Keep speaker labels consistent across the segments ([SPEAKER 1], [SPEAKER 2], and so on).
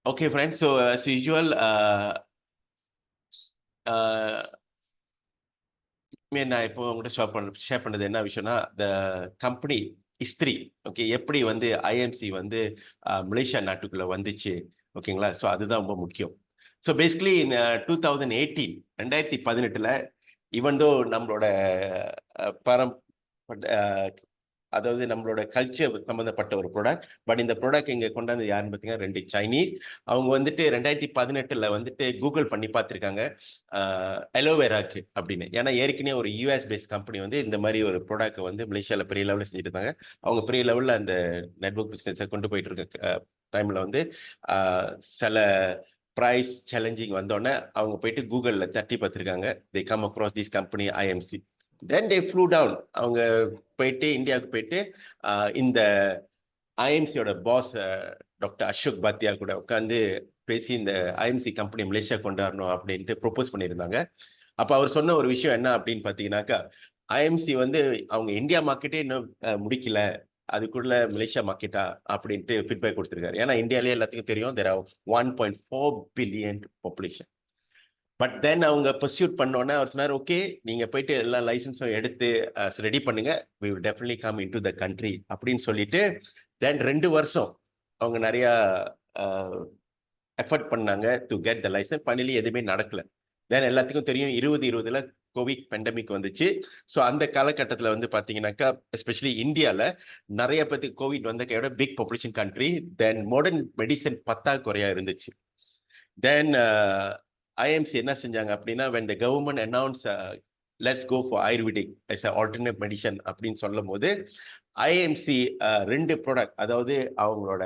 [SPEAKER 1] Okay, friends. So as usual, நான் இப்போ உங்கள்கிட்ட ஷேர் பண்ணது என்ன விஷயம்னா த கம்பெனி ஹிஸ்டரி. ஓகே, எப்படி வந்து ஐஎம்சி வந்து மலேசியா நாட்டுக்குள்ள வந்துச்சு. ஓகேங்களா? ஸோ அதுதான் ரொம்ப முக்கியம். ஸோ பேசிக்கலி 2018 ஈவன் தோ நம்மளோட பரம் அதாவது நம்மளோட கல்ச்சர் சம்மந்தப்பட்ட ஒரு ப்ராடக்ட். பட் இந்த ப்ராடக்ட் இங்கே கொண்டாந்து யாருன்னு பார்த்தீங்கன்னா 2 சைனீஸ். அவங்க வந்துட்டு 2018 வந்துட்டு கூகுள் பண்ணி பார்த்துருக்காங்க அலோவேராக்கு அப்படின்னு. ஏன்னா ஏற்கனவே ஒரு யூஎஸ் பேஸ்ட் கம்பெனி வந்து இந்த மாதிரி ஒரு ப்ராடக்ட் வந்து மலேசியாவில் பெரிய லெவலில் செஞ்சுட்டு இருந்தாங்க. அவங்க பெரிய லெவலில் அந்த நெட்வொர்க் பிஸ்னஸை கொண்டு போயிட்டு இருக்க டைமில் வந்து சில ப்ரைஸ் சேலஞ்சிங் வந்தோடனே அவங்க போயிட்டு கூகுளில் தட்டி பார்த்துருக்காங்க. They come across this company IMC. Then they flew down. அவங்க போயிட்டு இந்தியாவுக்கு போயிட்டு இந்த ஐஎம்சியோட பாஸ் டாக்டர் அசோக் பாத்தியா கூட உட்காந்து பேசி இந்த ஐஎம்சி கம்பெனி மலேசியா கொண்டாடணும் அப்படின்ட்டு ப்ரொப்போஸ் பண்ணியிருந்தாங்க. அப்போ அவர் சொன்ன ஒரு விஷயம் என்ன அப்படின்னு பார்த்தீங்கன்னாக்கா, ஐஎம்சி வந்து அவங்க இந்தியா மார்க்கெட்டே இன்னும் முடிக்கல, அதுக்குள்ள மலேசியா மார்க்கெட்டா அப்படின்ட்டு ஃபீட்பேக் கொடுத்துருக்காரு. ஏன்னா இந்தியாவிலே எல்லாத்துக்கும் தெரியும் there are 1.4 billion population. But then அவங்க பர்சியூட் பண்ணோன்னே அவர் சொன்னார், ஓகே நீங்க போயிட்டு எல்லா லைசன்ஸும் எடுத்து ரெடி பண்ணுங்க, we will definitely come into the country அப்படின்னு சொல்லிட்டு தென் 2 வருஷம் அவங்க நிறைய எஃபர்ட் பண்ணாங்க to get the licence. Finally எதுவுமே நடக்கல. தென் எல்லாத்துக்கும் தெரியும் 2020 கோவிட் பெண்டமிக் வந்துச்சு. ஸோ அந்த காலகட்டத்தில் வந்து பார்த்தீங்கன்னாக்கா எஸ்பெஷலி இந்தியாவில் நிறைய பேருக்கு கோவிட் வந்த கையோட பிக் பாப்புலேஷன் கண்ட்ரி. தென் மாடர்ன் மெடிசன் பற்றாக்குறையா இருந்துச்சு. தென் ஐஎம்சி என்ன செஞ்சாங்க அப்படின்னா when the government announced let's go for ayurvedic as an alternate medicine அப்படின்னு சொல்லும் போது ஐஎம்சி 2 ப்ராடக்ட், அதாவது அவங்களோட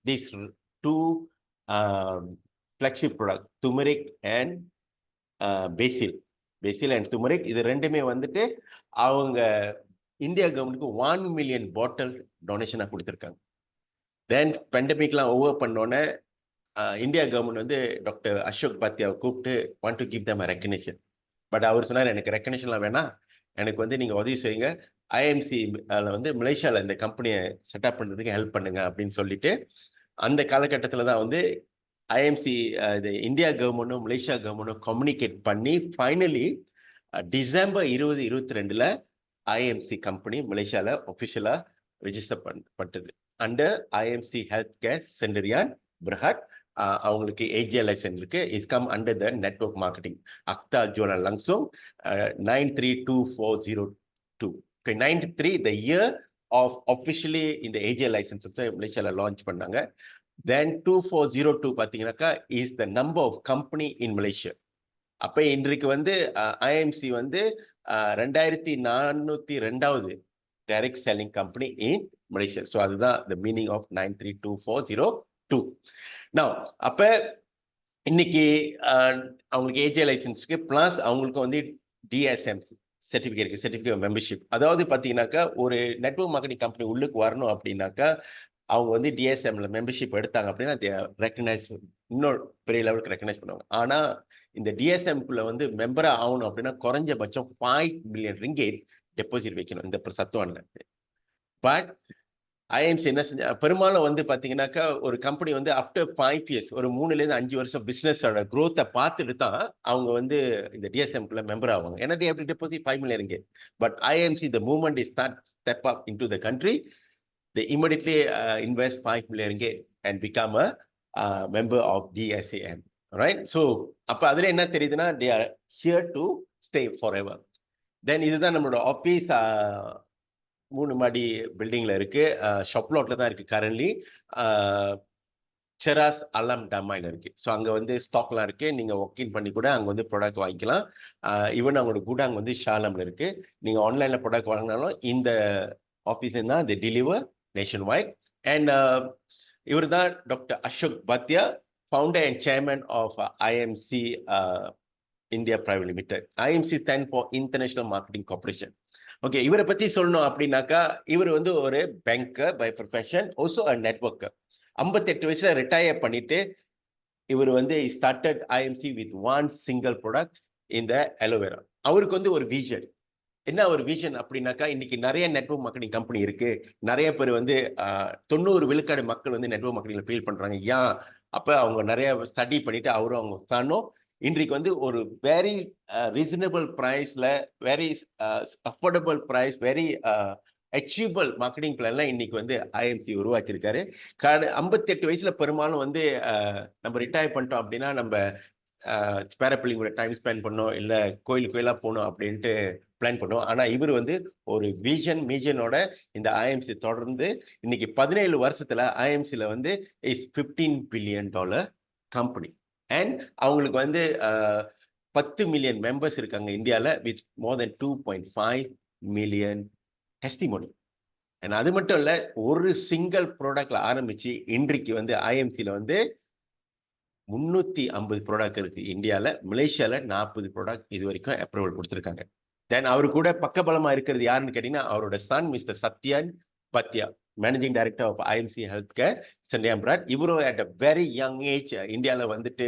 [SPEAKER 1] these 2 flagship product turmeric and basil and turmeric, இது ரெண்டுமே வந்துட்டு அவங்க இந்தியா கவர்மெண்ட்டுக்கு 1 மில்லியன் பாட்டில் டொனேஷனாக கொடுத்துருக்காங்க. தென் பெண்டமிக்லாம் ஓவர் பண்ணோன்னே இந்தியா கவர்மெண்ட் வந்து டாக்டர் அசோக் பாத்தியாவை கூப்பிட்டு want to give them recognition. But அவர் சொன்னார், எனக்கு ரெக்கக்னிஷன்லாம் வேணாம், எனக்கு வந்து நீங்கள் உதவி செய்யுங்க, ஐஎம்சி வந்து மலேசியாவில் இந்த கம்பெனியை செட்டப் பண்ணுறதுக்கு ஹெல்ப் பண்ணுங்க அப்படின்னு சொல்லிட்டு அந்த காலகட்டத்தில் தான் வந்து ஐஎம்சி இது இந்தியா கவர்மெண்ட்டும் மலேசியா கவர்மெண்ட்டும் கம்யூனிகேட் பண்ணி ஃபைனலி டிசம்பர் 2022 ஐஎம்சி கம்பெனி மலேசியாவில் ஒஃபிஷியலாக ரிஜிஸ்டர் பண்ணப்பட்டது அண்டர் ஐஎம்சி ஹெல்த் கேர் சென்டரியான் பிரஹட். அவங்களுக்கு ஏஜியா லைசன்ஸ் இருக்கு. Is come under the network marketing அக்தா ஜோனல் லங்ஸும் 932402. 93 த இயர் ஆஃப் ஒஃபிஷியலி இந்த ஏஜியா லைசன்ஸ் மலேசியாவில் லான்ச் பண்ணாங்க. தென் 2402 பார்த்தீங்கன்னாக்கா is the number of company in Malaysia. அப்போ இன்றைக்கு வந்து ஐஎம்சி வந்து 2402வது direct selling company in Malaysia. So அதுதான் த மீனிங் ஆஃப் 932402. நான் அப்போ இன்னைக்கு அவங்களுக்கு ஏஜிஏ லைசன்ஸ் இருக்கு, பிளஸ் அவங்களுக்கு வந்து டிஎஸ்எம் சர்டிஃபிகேட் இருக்கு, சர்டிஃபிகேட் மெம்பர்ஷிப். அதாவது பார்த்தீங்கன்னாக்கா ஒரு நெட்வொர்க் மார்க்கெட்டிங் கம்பெனி உள்ளுக்கு வரணும் அப்படின்னாக்கா அவங்க வந்து டிஎஸ்எம்ல மெம்பர்ஷிப் எடுத்தாங்க அப்படின்னா ரெக்கக்னைஸ், இன்னொரு பெரிய லெவலுக்கு ரெக்கக்னைஸ் பண்ணுவாங்க. ஆனால் இந்த டிஎஸ்எம்குள்ள வந்து மெம்பராக ஆகணும் அப்படின்னா குறைஞ்சபட்சம் 5 மில்லியன் ரிங்கேட் டெபாசிட் வைக்கணும் இந்த சத்துவான்ல. பட் ஐஎம்சி என்ன செஞ்ச பெரும்பாலும் வந்து பார்த்தீங்கன்னாக்கா ஒரு கம்பெனி வந்து ஆஃப்டர் 5 இயர்ஸ், ஒரு 3 to 5 வருஷம் பிஸ்னஸோட க்ரோத்தை பார்த்துட்டு தான் அவங்க வந்து இந்த டிஎஸ்எம்குள்ள மெம்பர் ஆவாங்க. ஏன்னா they have to deposit 5 million ringgit. But IMC the moment they step up into the country, they immediately invest 5 million ringgit and become a member of DSAM. Right? So அப்போ அதில் என்ன தெரியுதுன்னா they are here to stay forever. தென் இதுதான் நம்மளோட office. 3 மாடி பில்டிங்ல இருக்கு. Shop லாட்ல தான் இருக்கு கரண்ட்லி. செராஸ் அலாம் டமாயில் இருக்கு. ஸோ அங்கே வந்து ஸ்டாக்லாம் இருக்கு. நீங்கள் ஒர்க்கின் பண்ணி கூட அங்கே வந்து ப்ராடக்ட் வாங்கிக்கலாம். ஈவன் அவங்களோட குடாங் வந்து ஷாலம்ல இருக்கு. நீங்கள் ஆன்லைனில் ப்ராடக்ட் வாங்கினாலும் இந்த ஆஃபீஸ் தான் the deliver nationwide. And இவர் தான் doctor Ashok Bhatia, founder and chairman of IMC India private limited. IMC stand for international marketing corporation. Okay, இவரை பத்தி சொல்லணும் அப்படின்னாக்கா இவர் வந்து ஒரு banker by profession, also a networker. 58 வயசுல ரிட்டையர் பண்ணிட்டு இவர் வந்து started IMC with 1 single product இந்த அலோவேரா. அவருக்கு வந்து ஒரு விஷன். என்ன ஒரு விஷன் அப்படின்னாக்கா, இன்னைக்கு நிறைய நெட்வொர்க் மார்க்கெட்டிங் கம்பெனி இருக்கு. நிறைய பேர் வந்து 90 விழுக்காடு மக்கள் வந்து நெட்வொர்க் மார்க்கெட்டிங்ல ஃபீல் பண்றாங்க. ஏன் அப்ப அவங்க நிறைய ஸ்டடி பண்ணிட்டு அவரும் அவங்க சன்னும் இன்றைக்கு வந்து ஒரு வெரி ரீசனபிள் ப்ரைஸ்ல, very affordable price, very achievable marketing பிளான்ல இன்னைக்கு வந்து ஐஎம்சி உருவாக்கியிருக்காரு. 58 வயசுல பெரும்பாலும் வந்து நம்ம ரிட்டையர் பண்ணிட்டோம் அப்படின்னா நம்ம பேரப்பிள்ளைங்களோட டைம் ஸ்பெண்ட் பண்ணோம், இல்ல கோயிலா போகணும் அப்படின்ட்டு பிளான் பண்ணுவோம். ஆனா இவர் வந்து ஒரு மிஷனோட இந்த ஐஎம்சி தொடர்ந்து இன்னைக்கு 17 வருஷத்துல ஐஎம்சில வந்து இஸ் $15 பில்லியன் கம்பெனி. அண்ட் அவங்களுக்கு வந்து 10 மில்லியன் மெம்பர்ஸ் இருக்காங்க இந்தியாவில், with more then 2.5 million testimony. And அது மட்டும் இல்ல, ஒரு சிங்கிள் ப்ராடக்ட்ல ஆரம்பிச்சு இன்றைக்கு வந்து ஐஎம்சில வந்து 350 ப்ராடக்ட் இருக்கு இந்தியாவில். மலேசியால 40 ப்ராடக்ட் இது வரைக்கும் அப்ரூவல் கொடுத்துருக்காங்க. தென் அவரு கூட பக்கபலமா இருக்கிறது யாருன்னு கேட்டீங்கன்னா அவரோட son mister Satyan Bhatia, managing director of IMC health care சென்டியாம்பிராட். இவரும் at a very young age இந்தியாவில் வந்துட்டு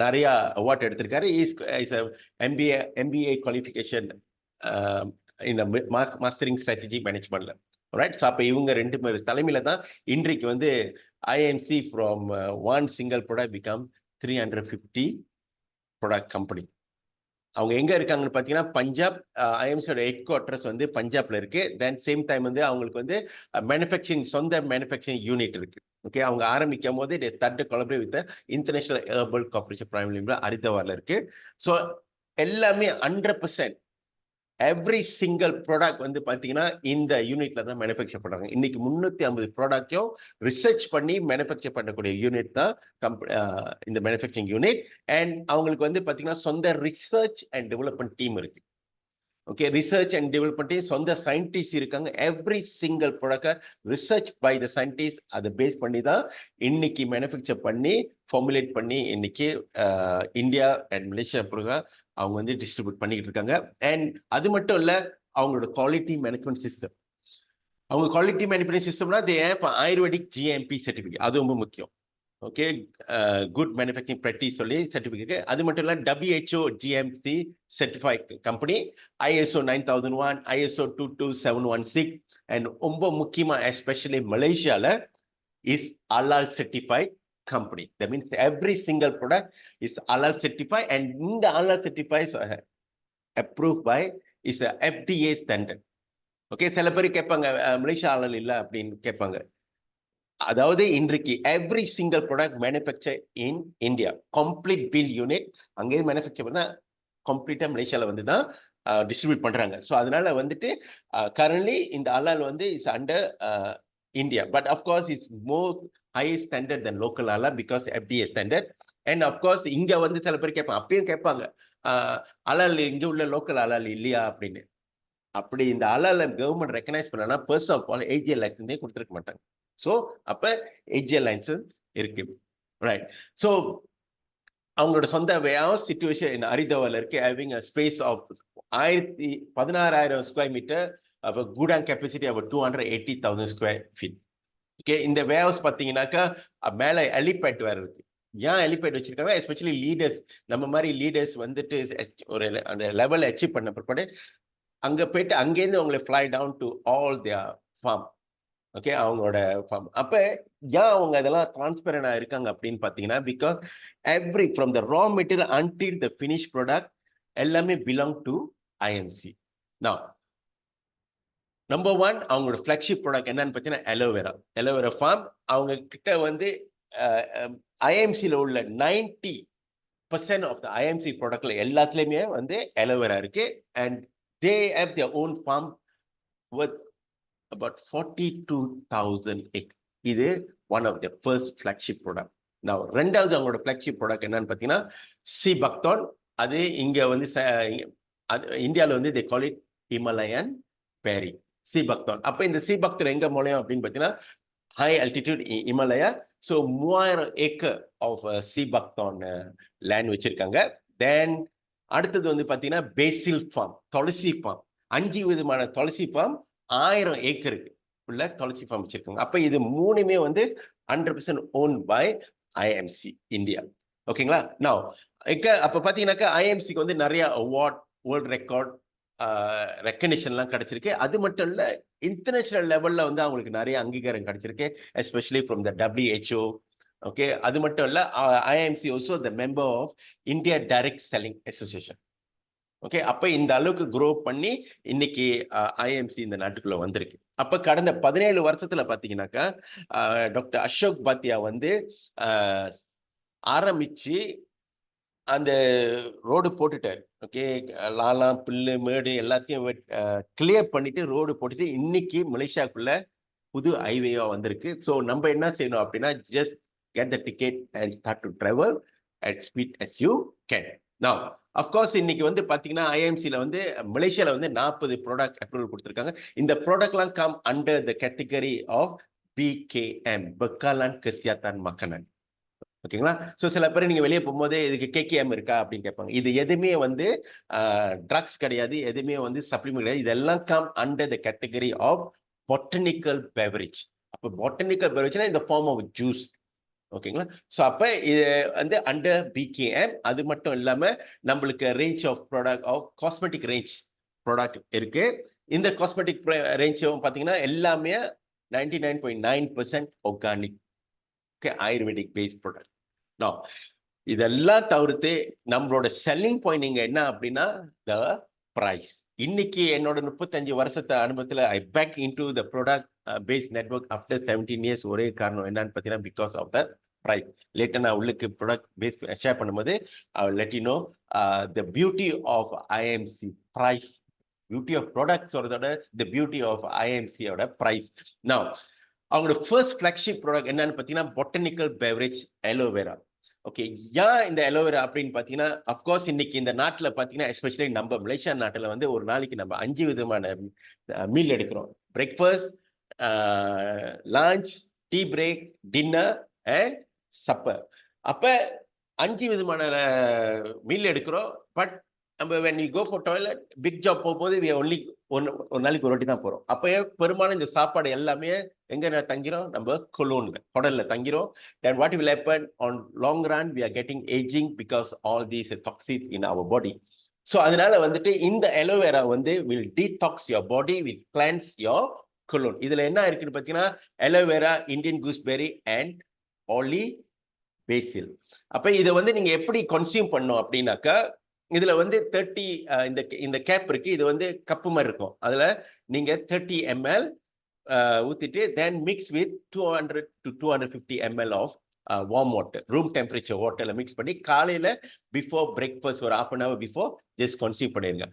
[SPEAKER 1] நிறைய அவார்ட் எடுத்திருக்காரு. இஸ் எம்பிஏ குவாலிஃபிகேஷன் இந்த மாஸ்டரிங் ஸ்ட்ராட்டஜி மேனேஜ்மெண்ட்ல. ரைட். ஸோ அப்போ இவங்க 2 பேர் தலைமையில தான் இன்றைக்கு வந்து IMC from one single product become 350 product company. அவங்க எங்க இருக்காங்கன்னு பார்த்தீங்கன்னா பஞ்சாப். ஐஎம்சியோட ஹெட் குவார்டர்ஸ் வந்து பஞ்சாப்ல இருக்கு. தென் சேம் டைம் வந்து அவங்களுக்கு வந்து மேனுஃபேக்சரிங், சொந்த மேனுஃபேக்சரிங் யூனிட் இருக்கு. ஓகே, அவங்க ஆரம்பிக்கும் போது they started collaborate with the international herbal corporation private limited ஹரித்வார்ல இருக்கு. ஸோ எல்லாமே 100% எவ்ரி சிங்கிள் ப்ராடக்ட் வந்து பார்த்தீங்கன்னா இந்த யூனிட்ல தான் மேனுஃபேக்சர் பண்றாங்க. இன்னைக்கு 350 ப்ராடக்டையும் ரிசர்ச் பண்ணி மேனுஃபேக்சர் பண்ணக்கூடிய யூனிட் தான் இந்த மேனுஃபேக்சரிங் யூனிட். அண்ட் அவங்களுக்கு வந்து பார்த்தீங்கன்னா சொந்த ரிசர்ச் அண்ட் டெவலப்மெண்ட் டீம் இருக்கு. Okay, research and development team, சொந்த சயின்டிஸ்ட் இருக்காங்க. Every single product research by the scientist, அதை பேஸ் பண்ணி தான் இன்னைக்கு மேனுஃபேக்சர் பண்ணி ஃபார்முலேட் பண்ணி இன்னைக்கு இந்தியா அண்ட் மலேசியா அவங்க வந்து டிஸ்ட்ரிபியூட் பண்ணிக்கிட்டு இருக்காங்க. அண்ட் அது மட்டும் இல்ல, அவங்களோட குவாலிட்டி மேனேஜ்மெண்ட் சிஸ்டம், அவங்க குவாலிட்டி மேனேஜ்மெண்ட் சிஸ்டம்னா ஆயுர்வேதிக் ஜிஎம்பி சர்டிஃபிகேட், அது ரொம்ப முக்கியம். ஓகே, குட் மேனுஃபேக்சரிங் ப்ராக்டிஸ் சொல்லி சர்டிஃபிகேட். அது மட்டும் இல்லை, WHO GMC certified company, ISO 9001, ISO 22716. And ரொம்ப முக்கியமா எஸ்பெஷலி மலேசியால is halal certified company. That means every single product is halal certified. And இந்த halal certified approve by is FDA standard. Okay, சில பேர் கேட்பாங்க மலேசியா அலால் இல்லை அப்படின்னு கேட்பாங்க. அதாவது இன்றைக்கு every single product manufacture in India, complete bill unit அங்கேயே மேனுஃபேக்சர் பண்ணா கம்ப்ளீட்டா மலேசியால வந்து தான் டிஸ்ட்ரிபியூட் பண்றாங்க. ஸோ அதனால வந்துட்டு கரண்ட்லி இந்த அலால் வந்து is under India, but of course it's more high standard than local halal because FDA standard. And of course இங்க வந்து சில பேர் கேட்பாங்க, அப்பயும் கேட்பாங்க அலால் இங்க உள்ள லோக்கல் அலால் இல்லையா அப்படின்னு. அப்படி இந்த அலால கவர்மெண்ட் ரெக்கனைஸ் பண்ணனா ஃபர்ஸ்ட் ஆஃப் ஆல் AGL லைசன்ஸே கொடுத்துருக்க மாட்டாங்க. ஸோ அப்ப AGL லைசன்ஸ் இருக்கு. ரைட். ஸோ அவங்களோட சொந்த வேர் சிச்சுவேஷன் ஹரித்வார்ல இருக்கு, having a space of 16,000 square metre, godown capacity of 280,000 square feet. Okay, இந்த வேர் ஹவுஸ் பார்த்தீங்கன்னாக்கா மேலே ஹெலிபேட் வேற இருக்கு. ஏன் ஹெலிபேட் வச்சிருக்காங்க? எஸ்பெஷலி லீடர்ஸ், நம்ம மாதிரி லீடர்ஸ் வந்துட்டு ஒரு அந்த லெவல் அச்சீவ் பண்ண பிற்பாடு அங்க போயிட்டு அங்கேருந்து உங்களை fly down to all their farm. Okay, அவங்களோட ஃபார்ம். அப்ப ஏன் அவங்க அதெல்லாம் டிரான்ஸ்பரண்டா இருக்காங்க அப்படின்னு பாத்தீங்கன்னா, because every from the raw material until the finish product எல்லாமே பிலாங் டு ஐஎம்சி. நான் நம்பர் 1 அவங்களோட ஃபிளாக்ஷிப் ப்ராடக்ட் என்னன்னு பார்த்தீங்கன்னா அலோவேரா ஃபார்ம். அவங்க கிட்ட வந்து ஐஎம்சியில் உள்ள 90% ஆஃப் த ஐஎம்சி ப்ராடக்ட்ல எல்லாத்துலேயுமே வந்து அலோவேரா இருக்கு. And they have their own farm worth about 42,000 acres. இது one of their first flagship product. Now ரெண்டாவது அவங்களோட flagship product என்னன்னு பார்த்தீங்கன்னா சீபக்தான். அது இங்க வந்து இந்தியாவில் வந்து they call it Himalayan berry சீபக்தான். அப்ப இந்த சீபக்தான் எங்க முளையும் அப்படின்னு பார்த்தீங்கன்னா high altitude Himalaya. So 3000 acre of sea buckthorn land வச்சிருக்காங்க. தென் அடுத்தது வந்து பார்த்தீங்கன்னா பேசில் ஃபார்ம், துளசி ஃபார்ம். 5 விதமான துளசி ஃபார்ம் 1000 ஏக்கருக்கு உள்ள துளசி ஃபார்ம் வச்சிருக்காங்க. அப்ப இது மூணுமே வந்து 100% ஓன் பை ஐஎம்சி இந்தியா. ஓகேங்களா? நான் அப்ப பாத்தீங்கன்னாக்கா ஐஎம்சிக்கு வந்து நிறைய அவார்ட், வேர்ல்ட் ரெக்கார்ட் ரெக்கக்னிஷன்லாம் கிடைச்சிருக்கு. அது மட்டும் இல்ல, இன்டர்நேஷனல் லெவல்ல வந்து அவங்களுக்கு நிறைய அங்கீகாரம் கிடைச்சிருக்கு, especially from the WHO, okay, அது மட்டும் இல்ல, IMC also the member of India direct selling association. Okay, அப்ப இந்த அளவுக்கு க்ரோ பண்ணி இன்னைக்கு ஐஎம்சி இந்த நாட்டுக்குள்ள வந்திருக்கு. அப்ப கடந்த 17 வருஷத்துல பாத்தீங்கன்னாக்கா டாக்டர் அசோக் பாத்தியா வந்து ஆரம்பிச்சு அந்த ரோடு போட்டுட்டாரு. ஓகே, லாலாம் பில்லு மேடு எல்லாத்தையும் கிளியர் பண்ணிட்டு ரோடு போட்டுட்டு இன்னைக்கு மலேசியாக்குள்ள புது ஹைவேயா வந்திருக்கு. ஸோ நம்ம என்ன செய்யணும் அப்படின்னா, just get the ticket and start to travel at speed as you can. Now of course இன்னைக்கு வந்து பாத்தீங்கன்னா ஐஎம்சியில் வந்து மலேசியால வந்து 40 ப்ராடக்ட் அப்ரூவல் கொடுத்துருக்காங்க. இந்த ப்ராடக்ட்லாம் come under the category of பிகேஎம், பெக்காலான் கெசியாத்தான் மக்கனன். ஓகேங்களா? ஸோ சில பேர் நீங்க வெளியே போகும்போது இதுக்கு கேகேஎம் இருக்கா அப்படின்னு கேட்பாங்க. இது எதுவுமே வந்து ட்ரக்ஸ் கிடையாது, எதுவுமே வந்து சப்ளிமெண்ட் கிடையாது. இதெல்லாம் come under the category of botanical beverage. அப்போ பொட்டனிக்கல் பெவரேஜ்னா இந்த ஃபார்ம் ஆஃப் ஜூஸ். ஓகேங்களா? ஸோ அப்போ இது வந்து அண்டர் பிகேஎம். அது மட்டும் இல்லாம நம்மளுக்கு range of product of cosmetic range product இருக்கு. இந்த காஸ்மெட்டிக் ரேஞ்சும் பார்த்தீங்கன்னா எல்லாமே 99.9% organic, okay, ayurvedic based product. இதெல்லாம் தவிர்த்து நம்மளோட செல்லிங் பாயிண்ட் இங்க என்ன அப்படின்னா த பிரைஸ். இன்னைக்கு என்னோட 35 வருஷத்து அனுபவத்துல I back into the product based network after 17 years. ஒரே காரணம் என்னன்னு பார்த்தீங்கன்னா because of the price. Later நான் உள்ளுக்கு ப்ராடக்ட் பேஸ் ஷேர் பண்ணும்போது let you know the beauty of IMC price. Beauty of product சொல்றதோட த பியூட்டி ஆஃப் ஐஎம்சியோட பிரைஸ். நவ் அவங்களோட ஃபர்ஸ்ட் ஃபிளாக்ஷிப் ப்ராடக்ட் என்னன்னு பார்த்தீங்கன்னா பொட்டனிக்கல் பெவரேஜ் அலோவேரா. ஓகே, ஏன் இந்த அலோவேரா அப்படின்னு பார்த்தீங்கன்னா, அஃப்கோர்ஸ் இன்னைக்கு இந்த நாட்டில் பார்த்தீங்கன்னா எஸ்பெஷலி நம்ம மலேசியா நாட்டில் வந்து ஒரு நாளைக்கு நம்ம 5 விதமான மீல் எடுக்கிறோம். Breakfast, lunch, tea break, dinner and supper. அப்போ 5 விதமான மீல் எடுக்கிறோம். பட் நம்ம when we go for toilet, big job போகும்போது we only ஒரு நாளைக்கு ஒரு வாட்டி தான் போறோம். அப்போ பெரும்பாலும் இந்த சாப்பாடு எல்லாமே எங்க தங்கிறோம்? நம்ம கொலோன்ல, குடல்ல தங்கிறோம். Then what will happen on long run? We are getting aging because all these toxins in our body. So அதனால வந்துட்டு இந்த அலோவேரா வந்து will detox your body, will cleanse your colon. இதுல என்ன இருக்குன்னு பார்த்தீங்கன்னா அலோவேரா, இந்தியன் கூஸ்பெரி அண்ட் ஆலி பேசில். அப்ப இதை வந்து நீங்க எப்படி கன்சியூம் பண்ணோம் அப்படின்னாக்கா, இதுல வந்து 30 இந்த கேப் இருக்கு. இது வந்து கப்பு மாதிரி இருக்கும். அதுல நீங்க 30 ml ஊத்திட்டு then mix with 200 to 250 ml of warm water, room temperature வாட்டர்ல மிக்ஸ் பண்ணி காலையில பிஃபோர் பிரேக்ஃபாஸ்ட் ஒரு 1/2 hour பிஃபோர் ஜஸ்ட் கன்சியூம் பண்ணிருங்க.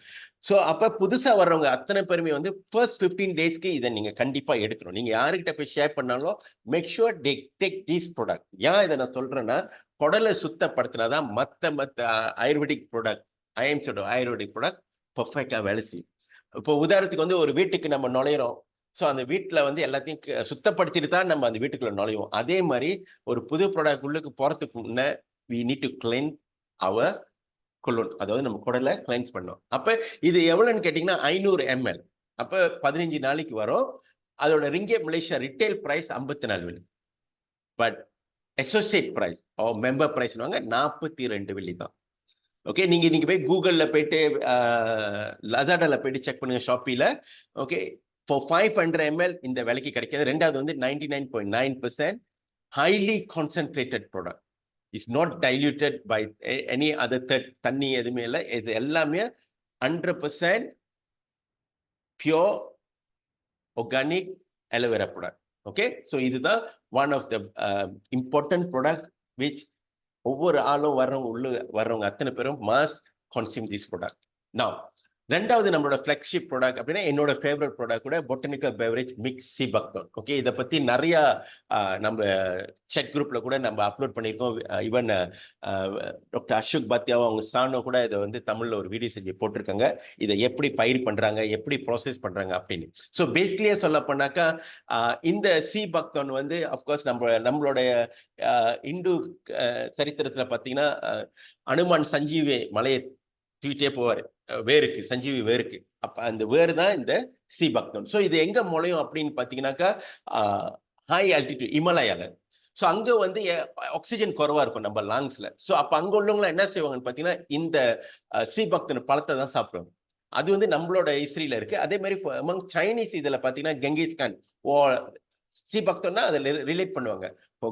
[SPEAKER 1] ஸோ அப்ப புதுசா வர்றவங்க அத்தனை பேருமே வந்து ஃபர்ஸ்ட் 15 டேஸ்க்கு இதை நீங்க கண்டிப்பா எடுக்கணும். நீங்க யாருக்கிட்ட போய் ஷேர் பண்ணாலும் make sure they take these product. ஏன் இதை நான் சொல்றேன்னா, குடலை சுத்தப்படுத்தினாதான் மற்ற ஆயுர்வேதிக் ப்ராடக்ட், ஐஎம்சியோட ஆயுர்வேதிக் ப்ராடக்ட் பர்ஃபெக்டா வேலை செய்யும். இப்போ உதாரணத்துக்கு வந்து ஒரு வீட்டுக்கு நம்ம நுழையிறோம். ஸோ அந்த வீட்டில் வந்து எல்லாத்தையும் சுத்தப்படுத்திட்டு தான் நம்ம அந்த வீட்டுக்குள்ள நுழைவோம். அதே மாதிரி ஒரு புது ப்ராடக்ட் உள்ளுக்கு போறதுக்கு முன்ன we need to cleanse our colon, அதாவது நம்ம குடலை கிளென்ஸ் பண்ணோம். அப்ப இது எவ்வளவுன்னு கேட்டீங்கன்னா 500 ml. அப்ப 15 நாளைக்கு வரும். அதோட ரிங்கேட் மலேசியா ரிட்டைல் பிரைஸ் 54 வெள்ளி. But associate price member price 42 வெள்ளி தான். ஓகே, நீங்க போய் கூகுள்ல போயிட்டு லசாடால போயிட்டு செக் பண்ணுங்க, ஷாப்பில. ஓகே, for 500 ml இந்த விலைக்கு கிடைக்காது. ரெண்டாவது வந்து 99.9% highly concentrated product. It's not diluted by any other தண்ணி எதுவுமே இல்லை. இது எல்லாமே 100% pure organic aloe vera product. Okay, so இதுதான் one of the important product which ஒவ்வொரு ஆளும் வர்றவங்க அத்தனை பேரும் must consume this product. Now ரெண்டாவது நம்மளோட ஃபிளாக்ஷிப் ப்ராடக்ட் அப்படின்னா என்னோட ஃபேவரட் ப்ராடக்ட் கூட பொட்டனிக்கல் பெவரேஜ் மிக்ஸ் சீபக்தோன். ஓகே, இதை பத்தி நிறைய நம்ம செட் குரூப்ல கூட நம்ம அப்லோட் பண்ணியிருக்கோம். ஈவன் டாக்டர் அசோக் பாத்தியாவும் அவங்க சானோ கூட இதை வந்து தமிழ்ல ஒரு வீடியோ செஞ்சு போட்டிருக்காங்க. இதை எப்படி பயிர் பண்றாங்க, எப்படி ப்ராசஸ் பண்றாங்க அப்படின்னு. ஸோ பேசிக்கலியா சொல்ல போனாக்கா இந்த சீபக்தோன் வந்து அப்கோர்ஸ் நம்மளுடைய இந்து சரித்திரத்துல பார்த்தீங்கன்னா அனுமான் சஞ்சீவி மலையை தூக்கிட்டே போவாரு, வேருக்கு, சஞ்சீவி வேருக்கு. அப்ப அந்த வேறு தான் இந்த சீபக்தோன். ஸோ இது எங்க முளையும் அப்படின்னு பார்த்தீங்கன்னாக்கா ஹை ஆல்டிடியூட் இமலாயால. ஸோ அங்க வந்து ஆக்சிஜன் குறைவா இருக்கும் நம்ம லங்ஸ்ல. ஸோ அப்ப அங்க உள்ளவங்க என்ன செய்வாங்கன்னு பார்த்தீங்கன்னா இந்த சீபக்தோன் பழத்தை தான் சாப்பிடுவாங்க. அது வந்து நம்மளோட ஹிஸ்டரியில இருக்கு. அதே மாதிரி அமங் சைனீஸ் இதுல பார்த்தீங்கன்னா கெங்கிஸ் கான் ஸ்ரீபக்தன்னா அதில் ரிலேட் பண்ணுவாங்க இப்போ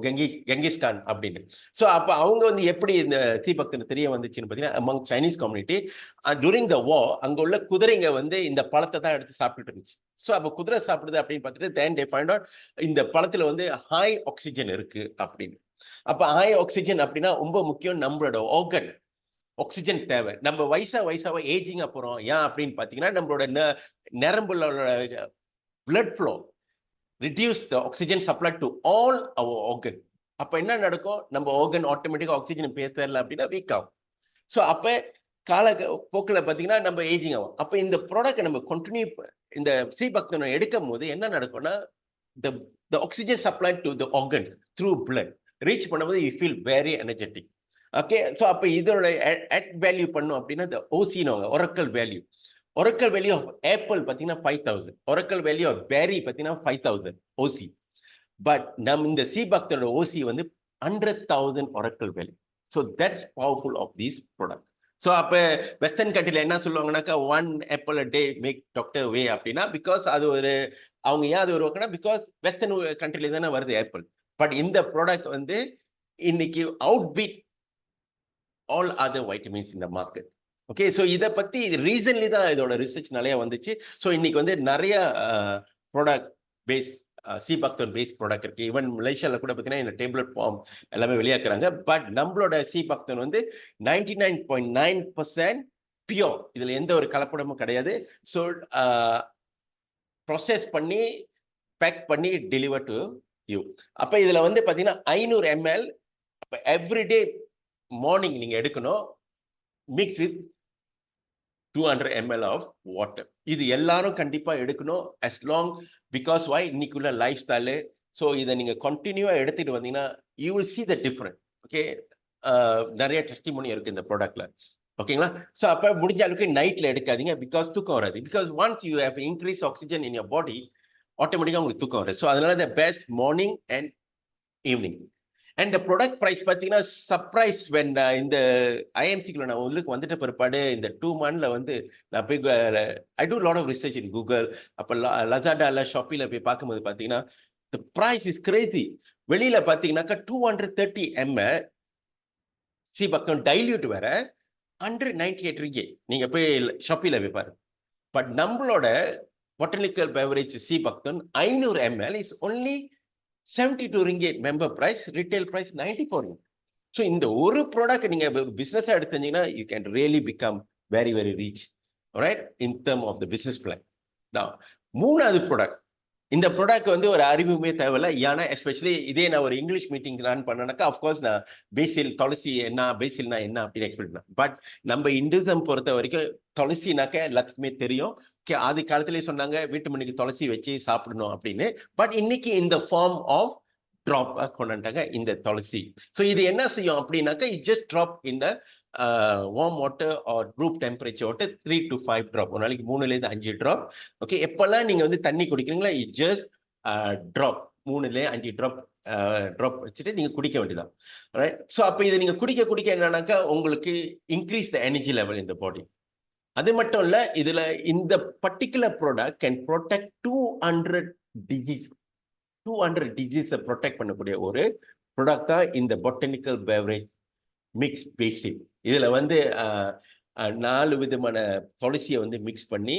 [SPEAKER 1] கெங்கிஸ்கான் அப்படின்னு. ஸோ அப்போ அவங்க வந்து எப்படி இந்த ஸ்ரீபக்தன் தெரிய வந்துச்சுன்னு பார்த்தீங்கன்னா among Chinese community during the வா அங்கே உள்ள குதிரைங்க வந்து இந்த பழத்தை தான் எடுத்து சாப்பிட்டுட்டு இருந்துச்சு. ஸோ அப்போ குதிரை சாப்பிடுது அப்படின்னு பார்த்துட்டு தேன் டே ஃபைண்ட் அவுட் இந்த பழத்தில் வந்து ஹை ஆக்சிஜன் இருக்கு அப்படின்னு. அப்போ ஹை ஆக்சிஜன் அப்படின்னா ரொம்ப முக்கியம், நம்மளோட ஆர்கன் ஆக்சிஜன் தேவை. நம்ம வயசாக ஏஜிங்கா போறோம். ஏன் அப்படின்னு பார்த்தீங்கன்னா நம்மளோட நரம்புல blood flow reduce the oxygen supply to all our organ. அப்ப என்ன நடக்கும், நம்ம ஆர்கன் ஆட்டோமேட்டிக்கா ஆக்சிஜன் பேசல அப்படின்னா வீக் ஆகும். ஸோ அப்ப கால போக்கில் பார்த்தீங்கன்னா நம்ம ஏஜிங் ஆகும். அப்ப இந்த ப்ராடக்ட் நம்ம கண்டினியூ இந்த ஸ்ரீபக்தனை எடுக்கும் போது என்ன நடக்கும்னா the oxygen supply to the organs through blood reach பண்ணும்போது you feel very energetic. Okay, so அப்ப இதோட அட் வேல்யூ பண்ணும் அப்படின்னா இந்த ஓசின்னு ஒரக்கல் value. Oracle value of Apple பார்த்தீங்கன்னா 5000, Oracle value of Berry பார்த்தீங்கன்னா 5000 OC. பட் நம்ம இந்த ஸ்ரீபக்தனோட OC வந்து 100,000 Oracle value. So that's powerful of these product. So அப்போ வெஸ்டர்ன் கண்ட்ரியில் என்ன சொல்லுவாங்கன்னாக்கா 1 apple a day make doctor way அப்படின்னா பிகாஸ் அது ஒரு அவங்க ஏன் அது வருவாங்கன்னா பிகாஸ் வெஸ்டர்ன் கண்ட்ரில தானே வருது ஆப்பிள். பட் இந்த ப்ராடக்ட் வந்து இன்னைக்கு out beat all other vitamins இந்த மார்க்கெட். ஓகே, ஸோ இதை பற்றி ரீசன்லி தான் இதோட ரிசர்ச் நிறைய வந்துச்சு. ஸோ இன்னைக்கு வந்து நிறைய ப்ராடக்ட் பேஸ் ஸ்ரீபக்தன் பேஸ் ப்ராடக்ட் இருக்கு. ஈவன் மலேசியாவில் கூட பார்த்தீங்கன்னா இந்த டேப்லெட் ஃபார்ம் எல்லாமே வெளியாக்குறாங்க. பட் நம்மளோட ஸ்ரீபக்தன் வந்து 99.9% பியோர், இதில் எந்த ஒரு கலப்படமும் கிடையாது. ஸோ ப்ராசஸ் பண்ணி பேக் பண்ணி டெலிவர் டு யூ. அப்போ இதில் வந்து பார்த்தீங்கன்னா 500 ml அப்போ எவ்ரிடே மார்னிங் நீங்கள் எடுக்கணும், mix with 200 ml of water. இது எல்லாரும் கண்டிப்பா எடுக்கணும் as long because why இன்னைக்குள்ள லைஃப் ஸ்டைலு. ஸோ இதை நீங்க கண்டினியூவா எடுத்துட்டு வந்தீங்கன்னா you will see the difference. Okay, நிறைய டெஸ்டிமோனி இருக்கு இந்த ப்ராடக்ட்ல. ஓகேங்களா? ஸோ அப்போ முடிஞ்ச அளவுக்கு நைட்ல எடுக்காதீங்க பிகாஸ் தூக்கம் வராது. Because once you have increase oxygen in your body ஆட்டோமேட்டிக்காக உங்களுக்கு தூக்கம் வராது. ஸோ அதனால the best morning and evening. And product price பார்த்தீங்கன்னா சர்ப்ரைஸ் வென் இந்த ஐஎம்சிக்குள்ள நான் உங்களுக்கு வந்துட்ட பிற்பாடு இந்த 2 monthல வந்து நான் போய் I do lot of research in Google. அப்போ லசாடால ஷாப்பில போய் பார்க்கும்போது பார்த்தீங்கன்னா த ப்ரைஸ் இஸ் கிரேசி. வெளியில பார்த்தீங்கன்னாக்கா 230 ml ஸ்ரீபக்தன் டைல்யூட் வேற 198 ringgit. நீங்க போய் ஷாப்பில போய் பாருங்க. பட் நம்மளோட botanical beverage sea buckthorn 500 ml is only 72 ringgit member price, retail price 94 ringgit. So இந்த ஒரு ப்ராடக்ட் நீங்க பிசினஸா எடுத்தீங்கன்னா you can really become very very rich, all right, in term of the business plan. Now மூணாவது product, இந்த product வந்து ஒரு அறிவுமே தேவையில்ல. ஏன்னா எஸ்பெஷலி இதே நான் ஒரு இங்கிலீஷ் மீட்டிங் ரன் பண்ணனாக்கா அஃப்கோர்ஸ் நான் பேசில் துளசி என்ன பேசில்னா என்ன அப்படின்னு எக்ஸ்பிளைன் பண்ணேன். பட் நம்ம இந்துசம் பொறுத்த வரைக்கும் துளசினாக்க எல்லாத்துக்குமே தெரியும். ஆதி காலத்திலேயே சொன்னாங்க வீட்டு மணிக்கு துளசி வச்சு சாப்பிடணும் அப்படின்னு. பட் இன்னைக்கு இந்த ஃபார்ம் ஆஃப் ட்ராப் கொண்டாண்டாங்க இந்த துளசி. ஸோ இது என்ன செய்யும் அப்படின்னாக்கா இட் ஜஸ்ட் ட்ராப் இந்த warm water or room temperature water 3 to 5 drop. ஒரு நாளைக்கு 3லேருந்து 5 ட்ராப். ஓகே, எப்பெல்லாம் நீங்க வந்து தண்ணி குடிக்கிறீங்களா இட் ஜஸ்ட் ட்ராப் 3-5 ட்ராப் வச்சுட்டு நீங்க குடிக்க வேண்டியதான். ரைட்? ஸோ அப்போ இதை நீங்க குடிக்க குடிக்க என்னன்னாக்கா உங்களுக்கு இன்க்ரீஸ் த எனர்ஜி லெவல் இந்த பாடி. அது மட்டும் இல்ல, இதுல இந்த பர்டிகுலர் ப்ராடக்ட் கேன் ப்ரொடெக்ட் 200 டிசீஸை ப்ரொடெக்ட் பண்ணக்கூடிய ஒரு ப்ராடக்ட் தான் இந்த பொட்டனிக்கல் பெவரேஜ் மிக்ஸ் பேசிக். இதுல வந்து 4 விதமான துளசியை வந்து மிக்ஸ் பண்ணி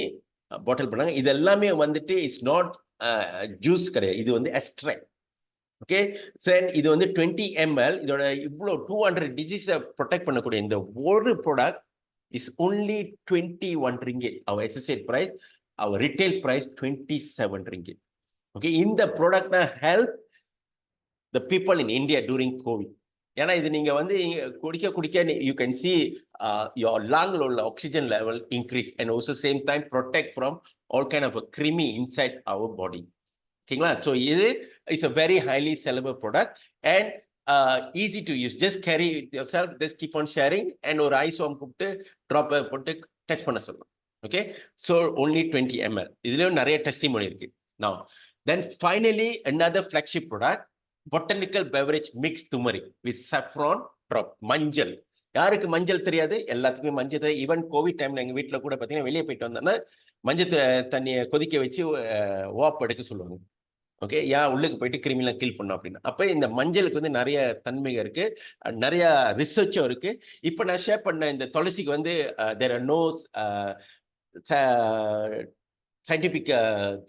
[SPEAKER 1] பாட்டில் பண்ணாங்க. இது எல்லாமே வந்துட்டு இட்ஸ் நாட் ஜூஸ் கிடையாது, இது வந்து எக்ஸ்ட்ராக்ட். ஓகே, சரி, இது வந்து 20 ml. இதோட இவ்வளோ 200 டிசீஸை ப்ரொடெக்ட் பண்ணக்கூடிய இந்த ஒரு product is only 21 ringgit. Our associate price, our retail price 27 ringgit. Okay, in the product na help the people in India during COVID. ஏன்னா இது நீங்க வந்து குடிக்க you can see your lung oxygen level increase and also same time protect from all kind of a creamy inside our body. ஓகேங்களா? So இது is a very highly sellable product and easy to use. Just carry it yourself, just keep on sharing and ஒரு ice warm கூப்பிட்டு drop போட்டு test பண்ண சொல்லணும். Okay, so only 20 ml. இதுலயும் நிறைய testimony இருக்கு. Now then finally another flagship product, botanical beverage mixed turmeric with saffron drop. மஞ்சள். யாருக்கு மஞ்சள் தெரியாது? எல்லாத்துக்குமே மஞ்சள் தெரியும். ஈவன் கோவிட் டைம்ல எங்க வீட்டுல கூட பாத்தீங்கன்னா வெளியே போயிட்டு வந்தோன்னா மஞ்சள் தண்ணியை கொதிக்க வச்சு வாப் எடுக்க சொல்லுவாங்க. ஓகே, உள்ளுக்கு போயிட்டு கிருமிலாம் கில் பண்ணும் அப்படின்னா. அப்ப இந்த மஞ்சளுக்கு வந்து நிறைய தன்மைகள் இருக்கு, நிறைய ரிசர்ச்சும் இருக்கு. இப்ப நான் ஷேர் பண்ண இந்த துளசிக்கு வந்து there are no scientific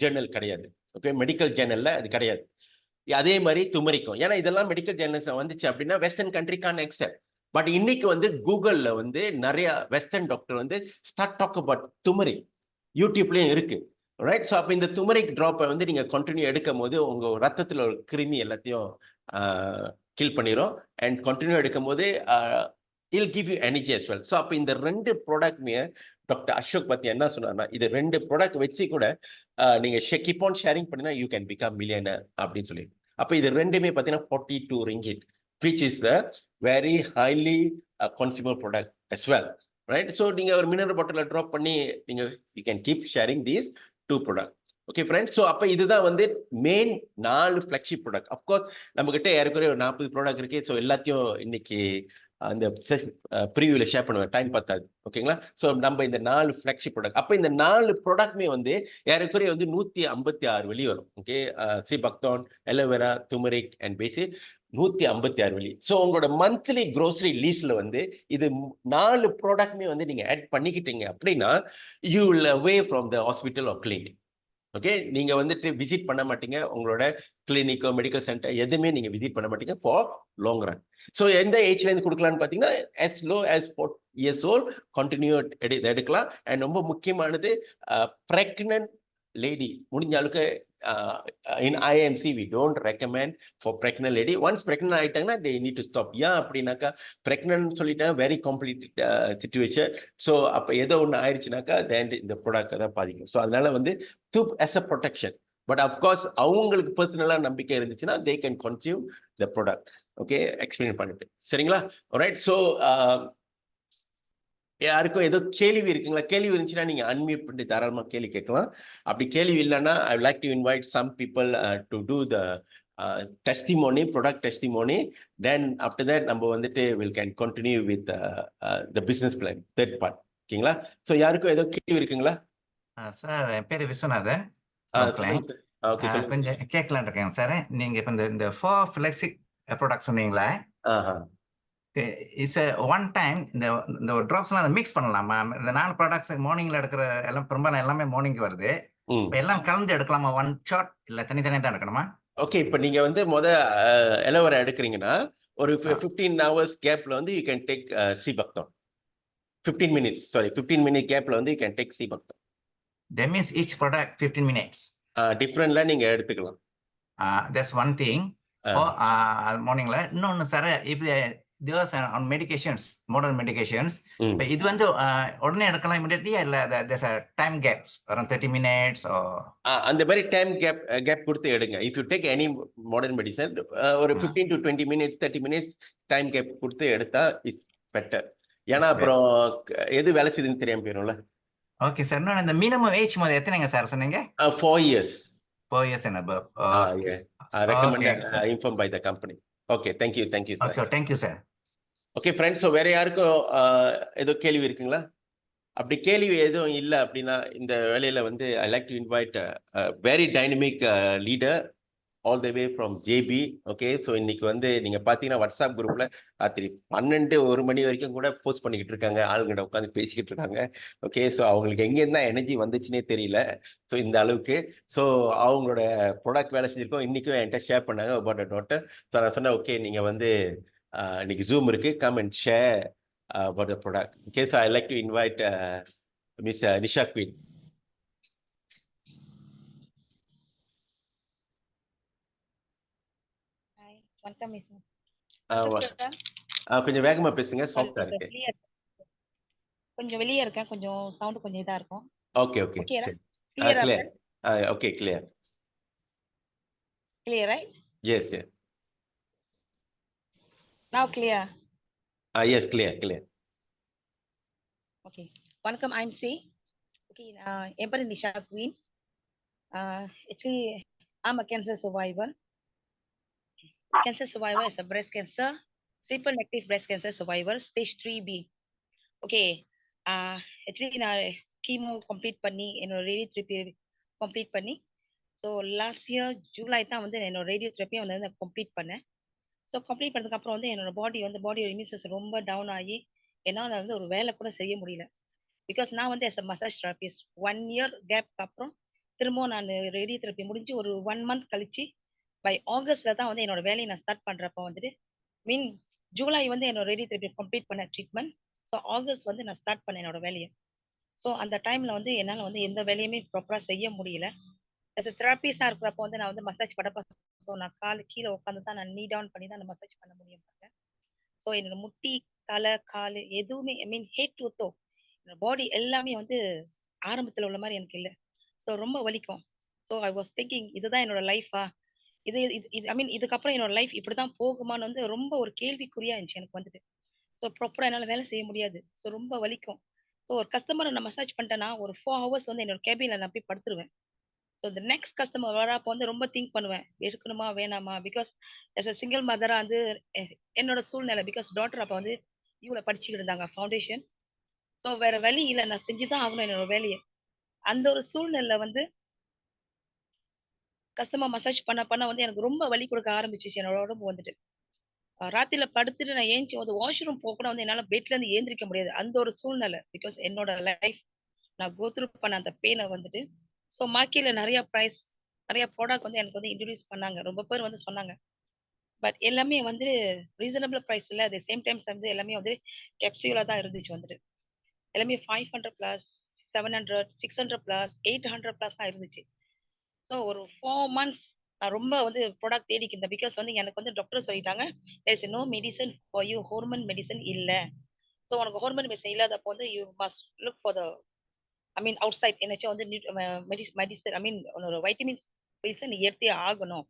[SPEAKER 1] journal கிடையாது. ஓகே, மெடிக்கல் ஜேர்னல்ல அது கிடையாது. அதே மாதிரி துமரிக்கும். ஏன்னா இதெல்லாம் மெடிக்கல் ஜேர்னல்ஸ் வந்துச்சு அப்படின்னா வெஸ்டர்ன் கண்ட்ரிக்கான எக்ஸப்ட். பட் இன்னைக்கு வந்து கூகுள்ல வந்து நிறைய வெஸ்டர்ன் டாக்டர் வந்து ஸ்டார்ட் டாக் அபவுட் துமரிக். யூடியூப்லயும் இருக்கு. ரைட். ஸோ அப்போ இந்த துமரிக் ட்ராப்பை வந்து நீங்க கண்டினியூ எடுக்கும் போது உங்க ரத்தத்துல ஒரு கிருமி எல்லாத்தையும் கில் பண்ணிடும். அண்ட் கண்டினியூ எடுக்கும் போது it'll give you energy as well. So அப்போ இந்த 2 ப்ராடக்ட்மே டாக்டர் அசோக் பத்தி என்ன சொன்னார்னா, இது 2 ப்ராடக்ட் வச்சு கூட நீங்க கீப் ஆன் ஷேரிங் பண்ணினா யூ கேன் பிகம் மில்லியனர் அப்படின்னு சொல்லி. அப்போ இது 2மே பார்த்தீங்கன்னா 42 ringgit, which is a very highly consumer product as well. Right. So நீங்க ஒரு மினரல் பாட்டில ட்ராப் பண்ணி நீங்க you can keep sharing these 2 product. Okay friends. So அப்போ இதுதான் வந்து மெயின் 4 ஃபிளாக்ஷிப் ப்ராடக்ட். அப்கோர்ஸ் நம்ம கிட்ட ஏற்கனவே ஒரு 40 ப்ராடக்ட் இருக்கு. ஸோ எல்லாத்தையும் இன்னைக்கு அந்த ப்ரிவியூல ஷேர் பண்ணுவேன், டைம் பத்தாது. ஓகேங்களா. ஸோ நம்ம இந்த 4 ஃபிளாக்ஷிப் ப்ராடக்ட், அப்போ இந்த 4 ப்ராடக்ட்மே வந்து ஏறக்குறைய வந்து 156 வெளி வரும். ஓகே, சீபக்தான், எலோவேரா, துமரிக் அண்ட் பேசிக் 156 வெளி. ஸோ உங்களோட மந்த்லி க்ரோசரி லீஸ்ட்ல வந்து இது 4 ப்ராடக்ட்மே வந்து நீங்க ஆட் பண்ணிக்கிட்டீங்க அப்படின்னா you will away from the hospital or clinic. Okay, நீங்க வந்துட்டு விசிட் பண்ண மாட்டீங்க, உங்களோட கிளினிக்கோ மெடிக்கல் சென்டர் எதுவுமே நீங்க விசிட் பண்ண மாட்டீங்க ஃபார் லாங் ரன். ஸோ எந்த ஏஜ்ல இருந்து கொடுக்கலாம்னு பார்த்தீங்கன்னா as low as 4 years old continue எடுக்கலாம். அண்ட் ரொம்ப முக்கியமானது பிரெக்னன்ட் லேடி முடிஞ்ச அளவுக்கு in IMC we don't recommend for pregnant lady. Once pregnant ஆயிட்டாங்கன்னா they need to stop. ஏன் அப்படின்னாக்கா pregnant சொல்லிட்டா very complicated situation. ஸோ அப்போ ஏதோ ஒன்று ஆயிடுச்சுனாக்கா இந்த ப்ராடக்ட் தான் பாதிக்கும். ஸோ அதனால வந்து as a protection. But of course அவங்களுக்கு பர்சனலா நம்பிக்கை இருந்துச்சுன்னா they can consume the product. Okay, explain பண்ணிட்டு சரிங்களா. ரைட். ஸோ யாருக்கும் ஏதோ கேள்வி இருக்குங்களா? கேள்வி இருந்துச்சுன்னா நீங்க அன்மியூட் பண்ணி தாராளமா கேள்வி கேட்கலாம். அப்படி கேள்வி இல்லைன்னா I like to invite some people to do the testimony, product testimony. Then after that நம்ம வந்துட்டு will can continue with the business plan third part. ஓகேங்களா. ஸோ யாருக்கும் ஏதோ கேள்வி இருக்குங்களா?
[SPEAKER 2] சார், என் பேர் விஸ்வநாதன்.
[SPEAKER 1] ஓகே, சொல்லுங்க.
[SPEAKER 2] கொஞ்சம் கேட்கலான் இருக்கேங்க சார். நீங்க இப்ப இந்த 4 ஃபிளெக்ஸிக் ப்ராடக்ட் சொன்னீங்களா? இட்ஸ் ஒன் டைம் இந்த ட்ராப்ஸ்லாம் மிக்ஸ் பண்ணலாமா? இந்த 4 ப்ராடக்ட்ஸ் மார்னிங்ல எடுக்கிற எல்லாம் பெரும்பாலும் எல்லாமே மார்னிங் வருது. எல்லாம் கலந்து எடுக்கலாமா? ஒன் ஷாட் இல்ல தனித்தனியா தான் எடுக்கணுமா?
[SPEAKER 1] ஓகே, இப்போ நீங்க வந்து எலோவேரா எடுக்கிறீங்கன்னா ஒரு 15 hours கேப்ல வந்து you can take sea buckthorn. 15 minute கேப்ல வந்து you can take sea buckthorn.
[SPEAKER 2] That means each product 15 minutes.
[SPEAKER 1] டிஃபரெண்ட்ல நீங்க எடுத்துக்கலாம்.
[SPEAKER 2] That's one thing. மார்னிங்ல இன்னொன்னு sir, if there's on medications, modern medications, but இது வந்து உடனே எடுக்கலாம் immediately இல்ல there's a time gaps around 30 minutes or
[SPEAKER 1] அந்த மாதிரி டைம் கேப் கொடுத்து எடுங்க. If you take any modern medicine ஒரு 15 to 20 minutes 30 minutes time gap கொடுத்து எடுத்தா இட்ஸ் பெட்டர். ஏன்னா அப்புறம் எது வேலை செய்யுதுன்னு தெரியாம போயிரும்ல.
[SPEAKER 2] Okay sir. இன்னொன்று இந்த மினிமம் ஏஜ் முதல் எத்தனைங்க சார் சொன்னீங்க?
[SPEAKER 1] 4 years.
[SPEAKER 2] 4 years and above.
[SPEAKER 1] Okay. Recommended, informed by the company. Okay, thank you, sir.
[SPEAKER 2] Okay, thank you, sir.
[SPEAKER 1] Okay, friends, so வேற யாருக்கும் ஏதோ கேள்வி இருக்குங்களா? அப்படி கேள்வி எதுவும் இல்லை அப்படின்னா இந்த வேலையில வந்து I like to invite very dynamic leader all the way from JP. Okay, so இன்னைக்கு வந்து நீங்க பாத்தீங்கன்னா வாட்ஸ்அப் குரூப்ல ராத்திரி 12-1 மணி வரைக்கும் கூட போஸ்ட் பண்ணிக்கிட்டு இருக்காங்க, ஆளுங்கிட்ட உட்காந்து பேசிக்கிட்டு இருக்காங்க. ஓகே, ஸோ அவங்களுக்கு எங்கேருந்தா எனர்ஜி வந்துச்சுன்னே தெரியல. ஸோ இந்த அளவுக்கு ஸோ அவங்களோட ப்ராடக்ட் வேலை செஞ்சிருக்கோம். இன்னைக்கும் என்கிட்ட ஷேர் பண்ணாங்க அபவுட் டாட்டர். ஸோ நான் சொன்னேன் ஓகே நீங்க வந்து இன்னைக்கு ஜூம் இருக்கு, come and share about the product. Okay, so I like to invite Miss Nisha Queen.
[SPEAKER 3] Hi, welcome Miss.
[SPEAKER 1] கொஞ்சம் வேகமா பேசுங்க, சாஃப்ட்டா இருக்கு.
[SPEAKER 3] கொஞ்சம் வெளிய இருக்கேன், கொஞ்சம் சவுண்ட் கொஞ்சம் இதா இருக்கும்.
[SPEAKER 1] Okay, okay.
[SPEAKER 3] Clear.
[SPEAKER 1] Okay, clear.
[SPEAKER 3] Clear, right?
[SPEAKER 1] Yes.
[SPEAKER 3] Now clear.
[SPEAKER 1] Yes, clear.
[SPEAKER 3] Okay. Welcome, I'm C. Okay, என் பேரு Nisha queen. Actually, I'm a cancer survivor. Cancer survivor is a breast cancer, triple negative breast cancer survivor, stage 3B. Okay. Actually, நான் chemo complete பண்ணி என்னோட radiotherapy complete பண்ணி so last year July தான் வந்து என்னோட radio தெரப்பியை வந்து நான் கம்ப்ளீட் பண்ணேன். ஸோ கம்ப்ளீட் பண்ணதுக்கப்புறம் வந்து என்னோட பாடியோட இம்யூன் சிஸ்டம் ரொம்ப டவுன் ஆகி என்னால் வந்து ஒரு வேலை கூட செய்ய முடியல. பிகாஸ் நான் வந்து as a massage therapist 1 year கேப்க்கு அப்புறம் திரும்பவும் நான் ரேடியோ தெரப்பி முடிஞ்சு ஒரு 1 மந்த் கழிச்சு பை ஆகஸ்ட்ல தான் வந்து என்னோட வேலையை நான் ஸ்டார்ட் பண்றப்போ வந்துட்டு மீன் ஜூலை வந்து என்னோட ரேடியோ தெரப்பி கம்ப்ளீட் பண்ண ட்ரீட்மெண்ட். ஸோ ஆகஸ்ட் வந்து நான் ஸ்டார்ட் பண்ணேன் என்னோட வேலையை. ஸோ அந்த டைம்ல வந்து என்னால் வந்து எந்த வேலையுமே ப்ராப்பராக செய்ய முடியல. as a தெரபிஸ்டாக இருக்கிறப்போ வந்து நான் வந்து மசாஜ் பண்ணப்ப ஸோ நான் கீழே உட்காந்து தான் நான் நீ டவுன் பண்ணி தான் அந்த மசாஜ் பண்ண முடியும். ஸோ என்னோட முட்டி தலை கால் எதுவுமே ஐ மீன் ஹெட் டு டோ என்னோட பாடி எல்லாமே வந்து ஆரம்பத்தில் உள்ள மாதிரி எனக்கு இல்லை. ஸோ ரொம்ப வலிக்கும். ஸோ ஐ வாஸ் திங்கிங் இதுதான் என்னோட லைஃபா, இது இது ஐ மீன் இதுக்கப்புறம் என்னோட லைஃப் இப்படிதான் போகுமான்னு வந்து ரொம்ப ஒரு கேள்விக்குறியா இருந்துச்சு எனக்கு வந்துட்டு. ஸோ ப்ராப்பராக என்னால் வேலை செய்ய முடியாது. ஸோ ரொம்ப வலிக்கும். ஸோ ஒரு கஸ்டமரை நான் மசாஜ் பண்ணிட்டேன்னா ஒரு 4 ஹவர்ஸ் வந்து என்னோட கேபினில் நான் போய் படுத்துருவேன். ஸோ இந்த நெக்ஸ்ட் கஸ்டமர் வரப்போ வந்து ரொம்ப திங்க் பண்ணுவேன் எடுக்கணுமா வேணாமா. பிகாஸ் as a சிங்கிள் மதரா வந்து என்னோட சூழ்நிலை பிகாஸ் டாட்டர் அப்போ வந்து இவ்வளோ படிச்சுக்கிட்டு இருந்தாங்க ஃபவுண்டேஷன். ஸோ வேற வழி இல்லை, நான் செஞ்சுதான் ஆகணும் என்னோட வேலையை. அந்த ஒரு சூழ்நிலை வந்து கஸ்டமர் மசாஜ் பண்ண வந்து எனக்கு ரொம்ப வலி கொடுக்க ஆரம்பிச்சிச்சு என்னோட உடம்பு வந்துட்டு. ராத்திரில படுத்துட்டு நான் ஏஞ்சி வந்து வாஷ்ரூம் போக கூட வந்து என்னால் பெட்ல இருந்து ஏந்திரிக்க முடியாது அந்த ஒரு சூழ்நிலை. பிகாஸ் என்னோட லைஃப் நான் கோத்ரூ பண்ண அந்த பெயினை வந்துட்டு. ஸோ மார்க்கெட்ல நிறைய ப்ராடக்ட் வந்து எனக்கு வந்து இன்ட்ரடியூஸ் பண்ணாங்க. ரொம்ப பேர் வந்து சொன்னாங்க. பட் எல்லாமே வந்து ரீசனபிள் ப்ரைஸ் இல்லை. அதே சேம் டைம்ஸ் வந்து எல்லாமே வந்து கேப்சியூலா தான் இருந்துச்சு வந்துட்டு. எல்லாமே 500 பிளஸ் 700 600 பிளஸ் 800 பிளஸ் தான் இருந்துச்சு. ஸோ ஒரு 4 மந்த்ஸ் நான் ரொம்ப வந்து ப்ராடக்ட் தேடிக்கு இருந்தேன். பிகாஸ் வந்து எனக்கு வந்து டாக்டர் சொல்லிட்டாங்க there is no medicine for you, hormone medicine இல்லை. ஸோ உனக்கு ஹார்மோன் மெடிசன் இல்லாதப்போ வந்து you must look for the I mean outside என்னச்சும் வந்து மெடிசன் ஐ மீன் உன்னோட வைட்டமின்ஸ் பில்ஸை நீ எடுத்தே ஆகணும்.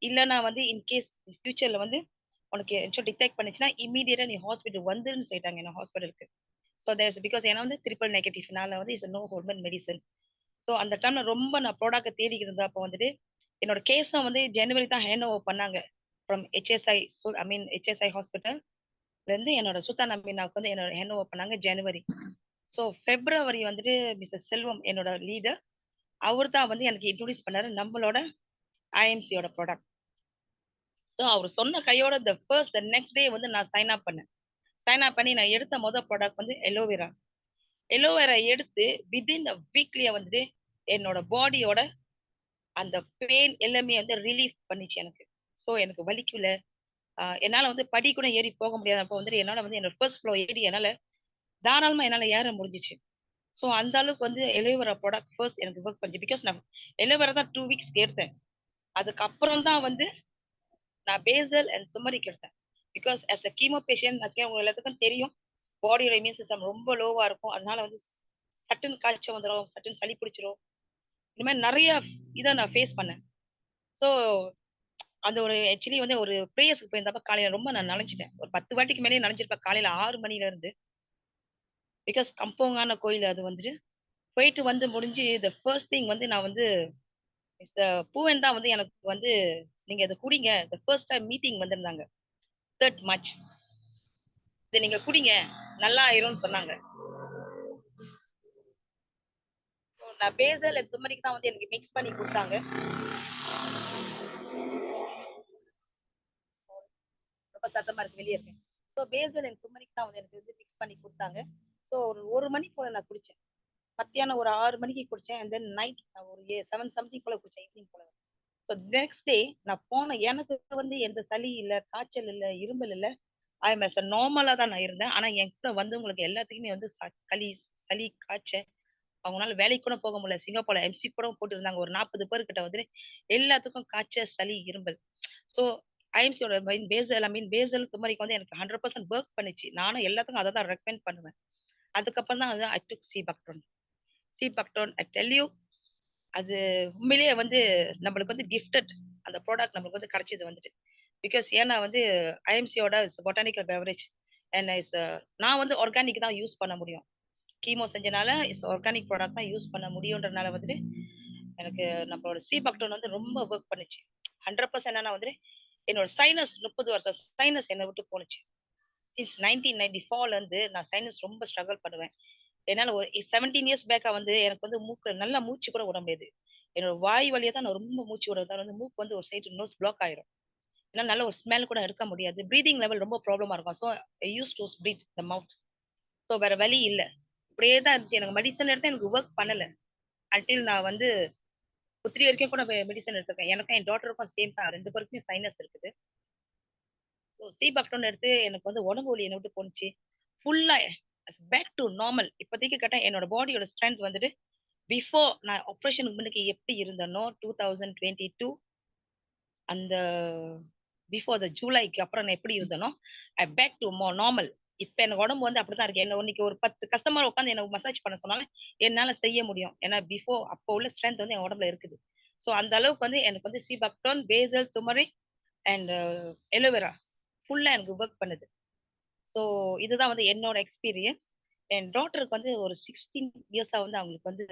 [SPEAKER 3] இல்லைன்னா வந்து இன்கேஸ் ஃபியூச்சர்ல வந்து உனக்கு ஏதாச்சும் டிடெக்ட் பண்ணுச்சுன்னா இமீடியட்டா நீ ஹாஸ்பிட்டல் வந்துருன்னு சொல்லிட்டாங்க என்ன ஹாஸ்பிட்டலுக்கு. ஸோ தேர்ஸ் பிகாஸ் ஏன்னா வந்து ட்ரிபிள் நெகட்டிவ்னால வந்து is no hormone medicine. So அந்த டைம்ல ரொம்ப நான் ப்ராடக்ட் தேடிக்கிட்டு இருந்தேன். அப்போ வந்துட்டு என்னோட கேஸும் வந்து ஜனவரி தான் ஹேண்ட் ஓவர் பண்ணாங்க from HSI I mean HSI hospital இருந்து என்னோட சுல்தான் அமீனாவுக்கு வந்து என்னோட ஹேண்ட் ஓவர் பண்ணாங்க ஜனவரி. ஸோ பிப்ரவரி வந்துட்டு மிஸ்டர் செல்வம் என்னோட லீடர் அவர் தான் வந்து எனக்கு இன்ட்ரோடியூஸ் பண்ணாரு நம்மளோட ஐஎம்சியோட ப்ராடக்ட். ஸோ அவர் சொன்ன கையோட த நெக்ஸ்ட் டே வந்து நான் சைன் அப் பண்ணி நான் எடுத்த மொதல் ப்ராடக்ட் வந்து எலோவேரா எடுத்து வித்தின் த வீக்லியே வந்துட்டு என்னோட பாடியோட அந்த பெயின் எல்லாமே வந்து ரிலீஃப் பண்ணிச்சு எனக்கு. ஸோ எனக்கு வலிக்கல. என்னால் வந்து படி கூட ஏறி போக முடியாது. அப்போ வந்துட்டு என்னால் வந்து என்னோட ஃபர்ஸ்ட் ஃப்ளோர் ஏறி என்னால் தாராளமாக என்னால் ஏற முடிஞ்சிச்சு. ஸோ அந்த அளவுக்கு வந்து எலோவேரா ப்ராடக்ட் ஃபர்ஸ்ட் எனக்கு ஒர்க் பண்ணிச்சு. பிகாஸ் நான் எலோவேரா தான் 2 வீக்ஸ் எடுத்தேன். அதுக்கப்புறம் தான் வந்து நான் பேசல் அண்ட் துமரிக் எடுத்தேன். Because as a chemo patient அதுக்கே உங்க எல்லாத்துக்கும் தெரியும் பாடியோட இம்யூன் சிஸ்டம் ரொம்ப லோவா இருக்கும். அதனால வந்து சட்டுன்னு காய்ச்சல் வந்துடும், சட்டுன்னு சளி பிடிச்சிரும். இந்த மாதிரி நிறைய இதை நான் ஃபேஸ் பண்ணேன். ஸோ அந்த ஒரு ஆக்சுவலி வந்து ஒரு ப்ரேயர்ஸ்க்கு போயிருந்தப்ப காலையில ரொம்ப நான் நனைஞ்சிட்டேன். ஒரு 10 வாட்டிக்கு மேலேயே நனைஞ்சிருப்பேன் காலையில 6 மணில இருந்து. பிகாஸ் கம்பவுங்கான கோயில் அது வந்துட்டு போயிட்டு வந்து முடிஞ்சு த ஃபர்ஸ்ட் திங் வந்து நான் வந்து மிஸ்டர் பூவன் தான் வந்து எனக்கு வந்து நீங்க இதை குடிங்க த ஃபர்ஸ்ட் டைம் மீட்டிங் வந்திருந்தாங்க 3rd March. இதை நீங்க குடிங்க நல்லா ஆயிரும்னு சொன்னாங்க. ஸோ நான் பேசல் துமரிக்கு தான் வந்து எனக்கு மிக்ஸ் பண்ணி கொடுத்தாங்க. ரொம்ப சத்தமா இருக்கு வெளியே இருக்கேன். ஸோ பேசல் அண்ட் துமரிக்கு தான் வந்து எனக்கு வந்து மிக்ஸ் பண்ணி கொடுத்தாங்க. ஸோ ஒரு மணி போல நான் குடிச்சேன். மத்தியானம் ஒரு 6 மணிக்கு குடிச்சேன். அண்ட் தென் நைட் ஒரு 7 சம்திங் போல குடிச்சேன் ஈவினிங் போல. ஸோ நெக்ஸ்ட் டே நான் போன எனக்கு வந்து எந்த சளி இல்லை, காய்ச்சல் இல்லை, இருமல் இல்லை. ஐ எம் நார்மலா தான் நான் இருந்தேன். ஆனா என் கூட வந்தவங்களுக்கு எல்லாத்துக்குமே வந்து சளி காய்ச்சல் அவங்களால வேலைக்கு கூட போக முடியல. சிங்கப்பூர்ல எம்சி கூட போட்டு இருந்தாங்க. ஒரு 40 பேர் கிட்ட வந்து எல்லாத்துக்கும் காய்ச்சல் சளி இருமல். ஸோ ஐஎம்சியோட பேசல் துமரிக்கு வந்து எனக்கு 100% ஒர்க் பண்ணிச்சு. நானும் எல்லாத்துக்கும் அதை தான் ரெக்கமெண்ட் பண்ணுவேன். அதுக்கப்புறம் தான் ஐ டுக் சிபக்டோன் ஐ டெல் யூ அது உண்மையிலேயே வந்து நம்மளுக்கு வந்து கிஃப்டட் அந்த ப்ராடக்ட் நம்மளுக்கு வந்து கிடைச்சது வந்துட்டு. பிகாஸ் ஏன்னா வந்து ஐஎம்சியோட பொட்டானிக்கல் பெவரேஜ் அண்ட் நான் வந்து ஆர்கானிக் தான் யூஸ் பண்ண முடியும். கீமோ செஞ்சனால ஆர்கானிக் ப்ராடக்ட் தான் யூஸ் பண்ண முடியுன்றனால வந்துட்டு எனக்கு நம்மளோட சிபக்டோன் வந்து ரொம்ப ஒர்க் பண்ணுச்சு. 100% என்னன்னா வந்துட்டு என்னோட சைனஸ் 30 வருஷம் சைனஸ் என்னை விட்டு போனுச்சு. சின்ஸ் 1994ல இருந்து நான் சைனஸ் ரொம்ப ஸ்ட்ரகிள் பண்ணுவேன். என்னால ஒரு 17 இயர்ஸ் பேக்கா வந்து எனக்கு வந்து நல்லா மூச்சு கூட விட முடியாது. என்னோட வாய் வழியா தான் நான் ரொம்ப மூச்சு விடுறதா வந்து மூக்கு வந்து ஒரு சைடு நோஸ் பிளாக் ஆயிரும். ஏன்னா நல்ல ஒரு ஸ்மெல் கூட எடுக்க முடியாது. பிரீதிங் லெவல் ரொம்ப ப்ராப்ளமா இருக்கும். So I use to breath the mouth. So வேற வழி இல்ல. இப்படியே தான் இருந்துச்சு. எனக்கு மெடிசன் எடுத்தா எனக்கு ஒர்க் பண்ணல. அன்டில் நான் வந்து 3 வரைக்கும் கூட மெடிசன் எடுத்திருக்கேன். எனக்கும் என் டாட்டருக்கும் சேம் தான். 2 பேருக்குமே சைனஸ் இருக்குது. ஸோ சிபாக்டோன் எடுத்து எனக்கு வந்து உடம்பு வலி என்ன விட்டு போணுச்சு. ஃபுல்லா பேக் டு நார்மல். இப்போதைக்கு கேட்டா என்னோட பாடியோட ஸ்ட்ரென்த் வந்துட்டு பிஃபோர் நான் ஆப்ரேஷனுக்கு முன்னுக்கு எப்படி இருந்தேனோ 2022 அந்த பிஃபோர் த ஜூலைக்கு அப்புறம் நான் எப்படி இருந்தேனோ பேக் டு நார்மல். இப்ப எனக்கு உடம்பு வந்து அப்படிதான் இருக்கு. என்ன இன்னைக்கு ஒரு 10 கஸ்டமர் உட்காந்து எனக்கு மசாஜ் பண்ண சொன்னாலும் என்னால செய்ய முடியும். ஏன்னா பிஃபோர் அப்போ உள்ள ஸ்ட்ரென்த் வந்து என் உடம்புல இருக்குது. ஸோ அந்த அளவுக்கு வந்து எனக்கு வந்து சிபாக்டோன், பேசல், துமரிக் அண்ட் எலோவேரா ஃபுல்லா எனக்கு ஒர்க் பண்ணுது. ஸோ இதுதான் வந்து என்னோட எக்ஸ்பீரியன்ஸ். என் டாட்டருக்கு வந்து ஒரு 16 இயர்ஸா வந்து அவங்களுக்கு வந்து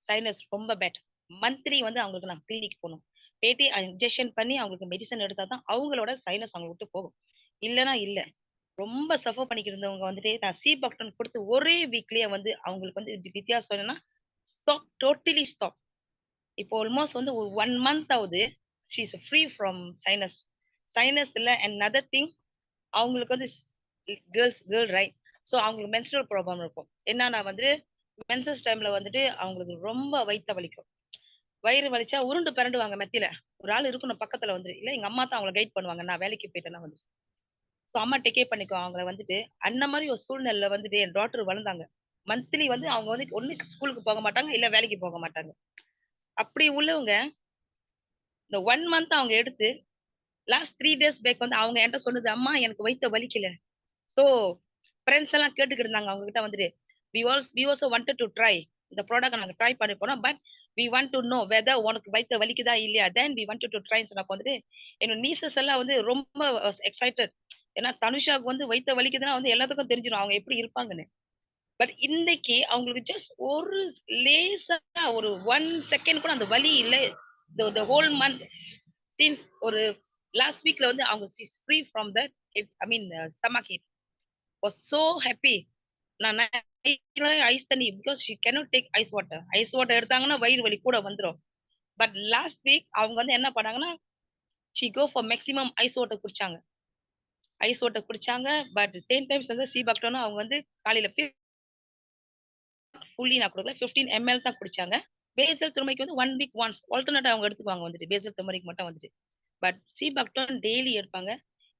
[SPEAKER 3] சைனஸ் ரொம்ப பேட். மந்த்லி வந்து அவங்களுக்கு நான் கிளினிக் போகணும். பேட்டி இன்ஜெக்ஷன் பண்ணி அவங்களுக்கு மெடிசன் எடுத்தா தான் அவங்களோட சைனஸ் அவங்க விட்டு போகும். இல்லைன்னா இல்ல. ரொம்ப சஃபர் பண்ணிக்கிட்டு இருந்தவங்க வந்துட்டு நான் சிபாக்டன் கொடுத்து ஒரே வீக்லயே வந்து அவங்களுக்கு வந்து வித்தியாசம் என்னன்னா ஸ்டாப், டோட்டலி ஸ்டாப். இப்போ ஆல்மோஸ்ட் வந்து ஒரு 1 மந்த் ஆகுது. She is free from sinus. Sinus இல்ல அண்ட் அதர் திங் அவங்களுக்கு வந்து கேர்ள் ரைட். ஸோ அவங்களுக்கு மென்ஸ்ட்ரல் ப்ராப்ளம் இருக்கும். என்னன்னா வந்து மென்சஸ் டைம்ல வந்துட்டு அவங்களுக்கு ரொம்ப வயித்த வலிக்கும். வயிறு வலிச்சா உருண்டு பிறண்டுவாங்க மெத்தில. ஒரு ஆள் இருக்கணும் பக்கத்துல வந்து. இல்ல எங்க அம்மா தான் அவங்கள கைட் பண்ணுவாங்க. நான் வேலைக்கு போயிட்டேன்னா வந்து. ஸோ அம்மா டேக் கேர் பண்ணிக்கோ அவங்கள வந்துட்டு. அந்த மாதிரி ஒரு சூழ்நிலையில வந்துட்டு என் டாட்டர் வளர்ந்தாங்க. மந்த்லி வந்து அவங்க வந்து ஒண்ணு ஸ்கூலுக்கு போக மாட்டாங்க, இல்ல வேலைக்கு போக மாட்டாங்க. அப்படி உள்ளவங்க இந்த 1 மந்த் அவங்க எடுத்து லாஸ்ட் 3 டேஸ் பேக் வந்து அவங்க என்கிட்ட சொன்னது, "அம்மா எனக்கு வயித்த வலிக்கல." ஸோ ஃப்ரெண்ட்ஸ் எல்லாம் கேட்டுக்கிட்டு இருந்தாங்க அவங்க கிட்ட வந்துட்டு. We also wanted to try. இந்த ப்ராடக்ட் நாங்க ட்ரை பண்ணி போனோம். But we want to know whether உனக்கு வயித்த வலிக்குதா இல்லையா? தென் வி வாண்டட் டு ட்ரைன்னு சொன்னப்போ வந்துட்டு என்னோட நீசஸ் எல்லாம் வந்து ரொம்ப எக்ஸைட்டட். ஏன்னா தனுஷாவுக்கு வந்து வயித்த வலிக்குதுன்னா வந்து எல்லாத்துக்கும் தெரிஞ்சிடும் அவங்க எப்படி இருப்பாங்கன்னு. பட் இன்னைக்கு அவங்களுக்கு ஜஸ்ட் ஒரு லேசா ஒரு 1 செகண்ட் கூட அந்த வலி இல்ல. த ஹோல் மந்த் சின்ஸ் ஒரு லாஸ்ட் வீக்ல வந்து அவங்க free from the I mean stomach heat. Was so happy. நான் ஐஸ் தண்ணி because she cannot take ice water. Ice water எடுத்தாங்கன்னா வயிறு வலி கூட வந்துரும். பட் லாஸ்ட் வீக் அவங்க வந்து என்ன பண்ணாங்கன்னா, she go for maximum ice water குடிச்சாங்க. ஐஸ் வாட்டர் குடிச்சாங்க. பட் சேம் டைம்ஸ் வந்து சிபாக்டோனா அவங்க வந்து காலையில ஃபுல்லி நான் குடுக்கல. 15 ml தான் குடிச்சாங்க. பேசல் துருமைக்கு வந்து 1 வீக் ஒன்ஸ் ஆல்டர்னேட்டா அவங்க எடுத்துக்குவாங்க வந்துட்டு. பேசல் துமரிக்கு மட்டும் வந்துட்டு. பட் சிபாக்டோன் டெய்லி எடுப்பாங்க.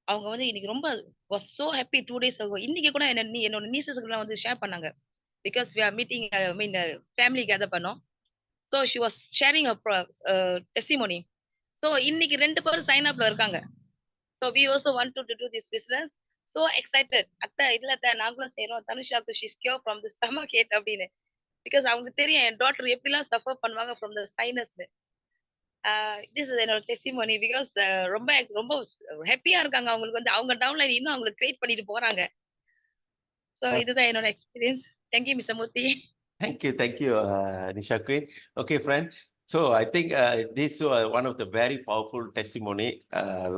[SPEAKER 3] அவங்க வந்து இன்னைக்கு ரொம்ப வாஸ் சோ ஹாப்பி 2 டேஸ் ஆகோ. இன்னைக்கு கூட என்னோட நீசஸ்க்குலாம் வந்து ஷேர் பண்ணாங்க. Because we are meeting I mean family gather பண்ணோம். So she was sharing testimony. So இன்னைக்கு 2 பேரும் சைன் அப்ல இருக்காங்க. So we also want to do this business. So excited. அத்தை இல்ல அத்தை நாங்களும் செய்றோம். தனுஷாக்கு she is cure from the stomach ache அப்படின்னு. பிகாஸ் அவங்களுக்கு தெரியும் என் டாட்டர் எப்படிலாம் சஃபர் பண்ணுவாங்க ஃப்ரம் த சைனஸ்ல. திஸ் இஸ் என்னோட டெஸ்டிமோனி. பிகாஸ் ரொம்ப ரொம்ப ஹாப்பியா இருக்காங்க. அவங்களுக்கு வந்து அவங்க டவுன்லைன் இன்னும் அவங்களுக்கு கிரியேட் பண்ணிட்டு போறாங்க. ஸோ இதுதான் என்னோட experience. Thank you mister Murthy.
[SPEAKER 1] Thank you, Nisha Queen. Okay, friends. So I think this was one of the very powerful testimony.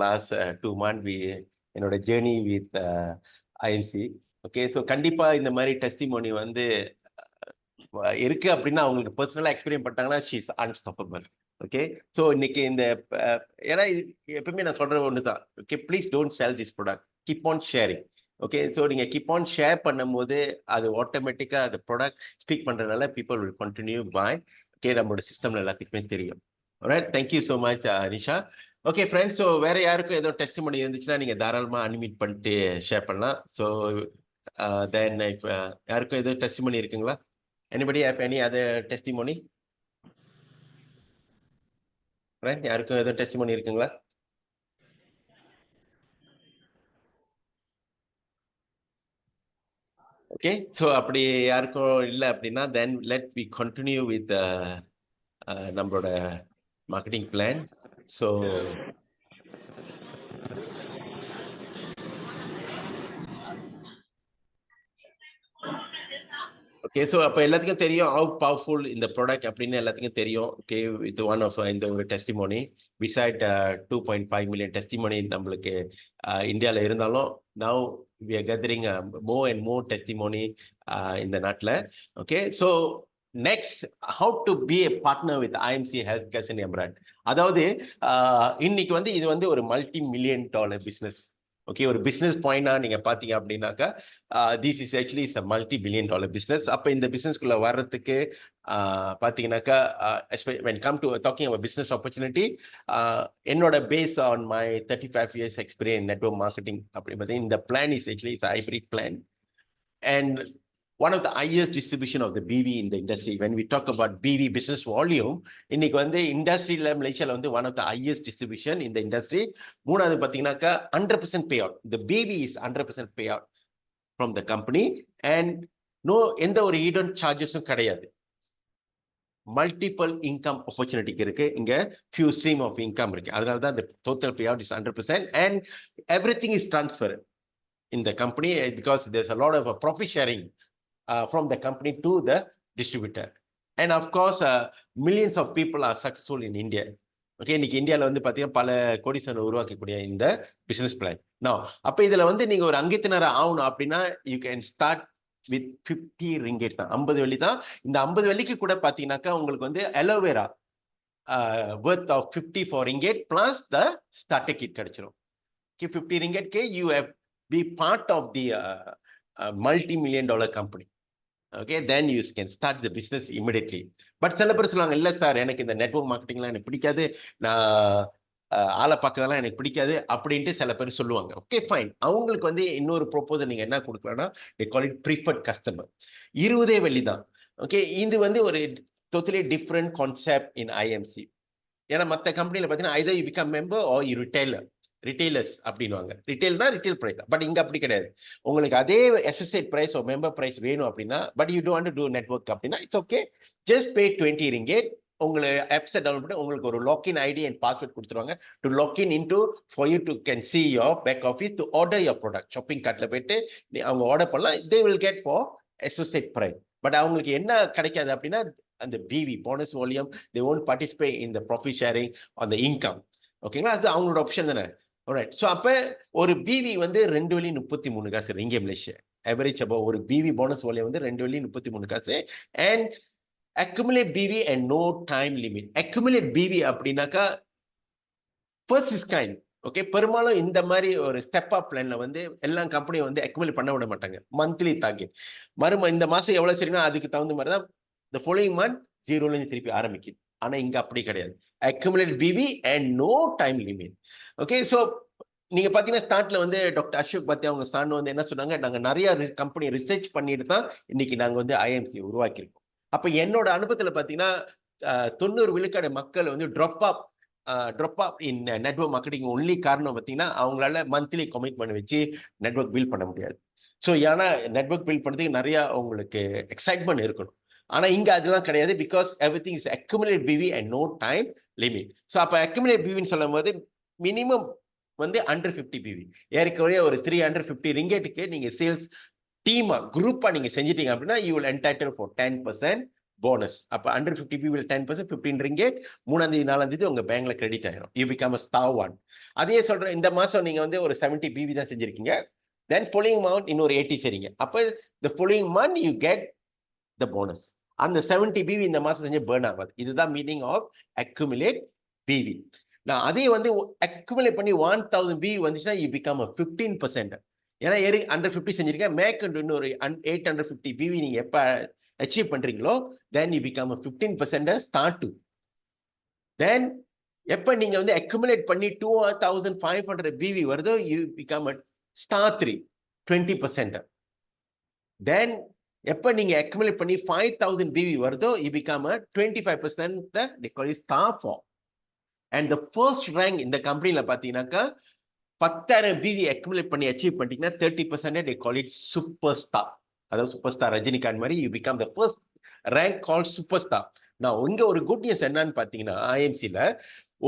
[SPEAKER 1] Last 2 months, என்னோட journey with IMC. Okay, so கண்டிப்பா இந்த மாதிரி testimony வந்து இருக்கு அப்படின்னா அவங்களுக்கு பர்சனலா எக்ஸ்பீரியன்ஸ் பண்ணிட்டாங்கன்னா she is unstoppable. Okay, so இன்னைக்கு இந்த ஏன்னா எப்பவுமே நான் சொல்ற ஒன்று தான். Okay, please don't sell this product, keep on sharing. Okay, so நீங்க கீப் ஆன் ஷேர் பண்ணும்போது அது ஆட்டோமேட்டிக்கா அந்த ப்ராடக்ட் ஸ்பீக் பண்றதுனால people will continue bye. Okay, நம்மளோட சிஸ்டம்ல எல்லாத்துக்குமே தெரியும். Alright, thank you so much Nisha. Okay friends, so வேற யாருக்கும் ஏதோ டெஸ்டிமோனி இருந்துச்சுன்னா நீங்க தாராளமா அன்மியூட் பண்ணிட்டு ஷேர் பண்ணலாம். ஸோ தென் இப்போ யாருக்கும் ஏதோ டெஸ்டிமோனி இருக்குங்களா? Anybody have any other testimony? Right? யாருக்கும் ஏதோ testimony இருக்குங்களா? Okay, so அப்படி யாருக்கும் இல்ல அப்படின்னா then let we continue with நம்மளோட marketing plan. So okay, so அப்போ எல்லாத்துக்கும் தெரியும் ஹவு பவர்ஃபுல் இந்த ப்ராடக்ட் அப்படின்னு எல்லாத்துக்கும் தெரியும். ஓகே, வித் ஒன் ஆஃப் இந்த ஒரு டெஸ்டிமோனி பிசைட் 2.5 மில்லியன் டெஸ்டிமோனி நம்மளுக்கு இந்தியாவில் இருந்தாலும் now we are gathering more and more testimony இந்த நாட்டில். Okay, so next, how to be a partner with IMC Healthcare in Emirates. அதாவது இன்னைக்கு வந்து இது வந்து ஒரு $multi-million business. ஓகே, ஒரு பிசினஸ் பாயிண்டா நீங்க பாத்தீங்க அப்படின்னாக்கா this is actually is a $multi-billion business. அப்ப இந்த பிசினஸ்க்குள்ள வர்றதுக்கு பாத்தீங்கன்னாக்கா when come to talking about business opportunity, என்னோட based on my 35 years experience in network marketing அப்படி பார்த்தீங்கன்னா இந்த plan is actually a hybrid plan and one of the highest distribution of the BV in the industry. When we talk about BV business volume, இன்னைக்கு வந்து இண்டஸ்ட்ரியில மலேசியால வந்து one of the highest distribution in the industry. மூணாவது பாத்தீங்கன்னாக்கா 100% payout. The BV is 100% payout from the company and no எந்த ஒரு hidden chargesம் கிடையாது. Multiple income opportunity இருக்கு, இங்க few stream of income இருக்கு. அதனால தான் the total payout is 100% and everything is transferred in the company because there's a lot of profit sharing from the company to the distributor. And of course, millions of people are successful in India. Okay, இன்னைக்கு இந்தியால வந்து பாத்தீங்கன்னா பல கோடீஸ்வரர் உருவாக்கக்கூடிய இந்த business plan. நான் அப்ப இதுல வந்து நீங்க ஒரு அங்கத்தினர் ஆகணும் அப்படின்னா you can start with 50 ringgit தான், 50 வெள்ளி தான். இந்த 50 வெள்ளிக்கு கூட பாத்தீங்கன்னாக்கா உங்களுக்கு வந்து aloe vera worth of 54 ringgit plus the starter kit கிடைச்சிரும். Okay, 50 ringgit ke you have be part of the $multi-million company. Okay, then you can start the business immediately. But சில பேர் சொல்லுவாங்க, இல்ல சார் எனக்கு இந்த நெட்வொர்க் மார்க்கெட்டிங்லாம் எனக்கு பிடிக்காது, நான் ஆளை பார்க்கறதெல்லாம் எனக்கு பிடிக்காது அப்படின்ட்டு சில பேர் சொல்லுவாங்க. ஓகே ஃபைன், அவங்களுக்கு வந்து இன்னொரு ப்ரொபோசல் நீங்க என்ன கொடுக்கலாம்னா they call it preferred customer. 20 வெள்ளி தான். ஓகே, இது வந்து ஒரு totally different concept in IMC. ஏன்னா மற்ற கம்பெனில பார்த்தீங்கன்னா either you become member or you retailers அப்படின்னுவாங்க. ரிட்டைல்னா ரிட்டைல் பிரைஸ், பட் இங்க அப்படி கிடையாது. உங்களுக்கு அதே அசோசியேட் பிரைஸ் ஒரு மெம்பர் பிரைஸ் வேணும் அப்படின்னா, but you don't do network அப்படின்னா it's okay, just pay 20 ringgit. உங்களுக்கு ஆப்ஸை டவுன்லோட் பண்ணி உங்களுக்கு ஒரு லாக்இன் ஐடி அண்ட் பாஸ்வேர்ட் கொடுத்துருவாங்க to login into for you to can see your back office to order your product. Shopping கார்ட்டில் போயிட்டு அவங்க ஆர்டர் பண்ணலாம், they will get for associate price. But அவங்களுக்கு என்ன கிடைக்காது அப்படின்னா அந்த PV bonus volume, they won't participate in the profit sharing on the income. ஓகேங்களா, அது அவங்களோட ஆப்ஷன் தானே. Alright, so அப்ப ஒரு பிவி வந்து 2 வெள்ளி 33 காசு ரிங்கே மலேசியா ஆவரேஜ். அப்போ ஒரு பிவி போனஸ் வால்யூம் வந்து 2 வெள்ளி 33 காசு and accumulate BV and no time limit. Accumulate BV அப்படின்னாக்கா first is kind. ஓகே, பெரும்பாலும் இந்த மாதிரி ஒரு ஸ்டெப் அப் பிளான்ல வந்து எல்லா கம்பெனியும் வந்து அக்யூமுலேட் பண்ண விட மாட்டாங்க. மந்த்லி டார்கெட் இந்த மாசம் எவ்வளவு சரினா அதுக்கு தகுந்த மாதிரி தான் the following month 0ல இருந்து திருப்பி ஆரம்பிக்குது. ஆனா இங்க அப்படி கிடையாது. accumulate BV and no time limit. Okay, so நீங்க பாத்தீங்கன்னா ஸ்டார்ட்ல வந்து டாக்டர் அசோக் பத்தி அவங்க ஸ்டார்ட் வந்து என்ன சொன்னாங்க, நாங்க நிறைய கம்பெனி ரிசர்ச் பண்ணிட்டு தான் இன்னைக்கு நாங்க வந்து IMC உருவாக்கியிருக்கோம். அப்ப என்னோட அனுபவத்துல பாத்தீங்கன்னா 90 விழுக்காடு மக்கள் வந்து ட்ராப் அப் இன் நெட்வொர்க் மார்க்கெட்டிங் ஒன்லி காரணம் பாத்தீங்கன்னா அவங்களால மந்த்லி கமிட்மெண்ட் வச்சு நெட்வொர்க் பில்ட் பண்ண முடியாது. ஸோ ஏன்னா நெட்வொர்க் பில்ட் பண்றதுக்கு நிறைய உங்களுக்கு எக்ஸைட்மெண்ட் இருக்கணும். ஆனா இங்க அதெல்லாம் கிடையாது, because everything is accumulate PV and no time limit. So அப்ப அக்யூமுலேட் பிவின்னு சொல்லும் போது மினிமம் வந்து அண்டர் 50 பிவி, ஏற்கனவே ஒரு 350 ரிங்கெட்டுக்கு நீங்க சேல்ஸ் டீமா குரூப்பா நீங்க செஞ்சிட்டீங்க அப்படின்னா you will entitle for 10% bonus. அப்ப அண்டர் 50 பிவி 10%, 15 ரிங்கெட் 3ஆம் தேதி 4ஆம் தேதி உங்க பேங்க்ல கிரெடிட் ஆயிரும். You become a star one. அதே சொல்றேன், இந்த மாசம் நீங்க வந்து ஒரு 70 பிவி தான் செஞ்சிருக்கீங்க, தென் ஃபாலோயிங் மந்த் இன்னொரு 80 சரிங்க. அப்ப the following month you get the bonus. அந்த 70 பிவி இந்த மாசம் செஞ்சு பேர்ன் ஆகாது. இதுதான் மீனிங் ஆஃப் அக்யூமுலேட் பிவி. நான் அதே வந்து அக்யூமுலேட் பண்ணி 1000 பிவி வந்துச்சுன்னா யூ பிகம் 15%. ஏன்னா அண்டர் 50 செஞ்சிருக்கேன், மேக் இன்னொரு 850 பிவி நீங்க எப்ப அச்சீவ் பண்றீங்களோ then you become 15% start to. Then எப்ப நீங்க வந்து அக்யூமுலேட் பண்ணி 2500 பிவி வருதோ யூ பிகம் ஸ்டார் 3 20%. தென் எப்ப நீங்க அக்யூமுலேட் பண்ணி 5000 பிவி வருதோ you become 25%. they call it star 4. and the first rank இந்த கம்பெனில பாத்தீங்கன்னாக்கா 10,000 பிவி அக்யூமுலேட் பண்ணி அச்சீவ் பண்ணிட்டீங்கன்னா 30% they call it super star. அதாவது சூப்பர் ஸ்டார் ரஜினிகாந்த் மாதிரி you become the first rank call super star. நான் உங்க ஒரு குட் நியூஸ் என்னன்னு பாத்தீங்கன்னா IMCல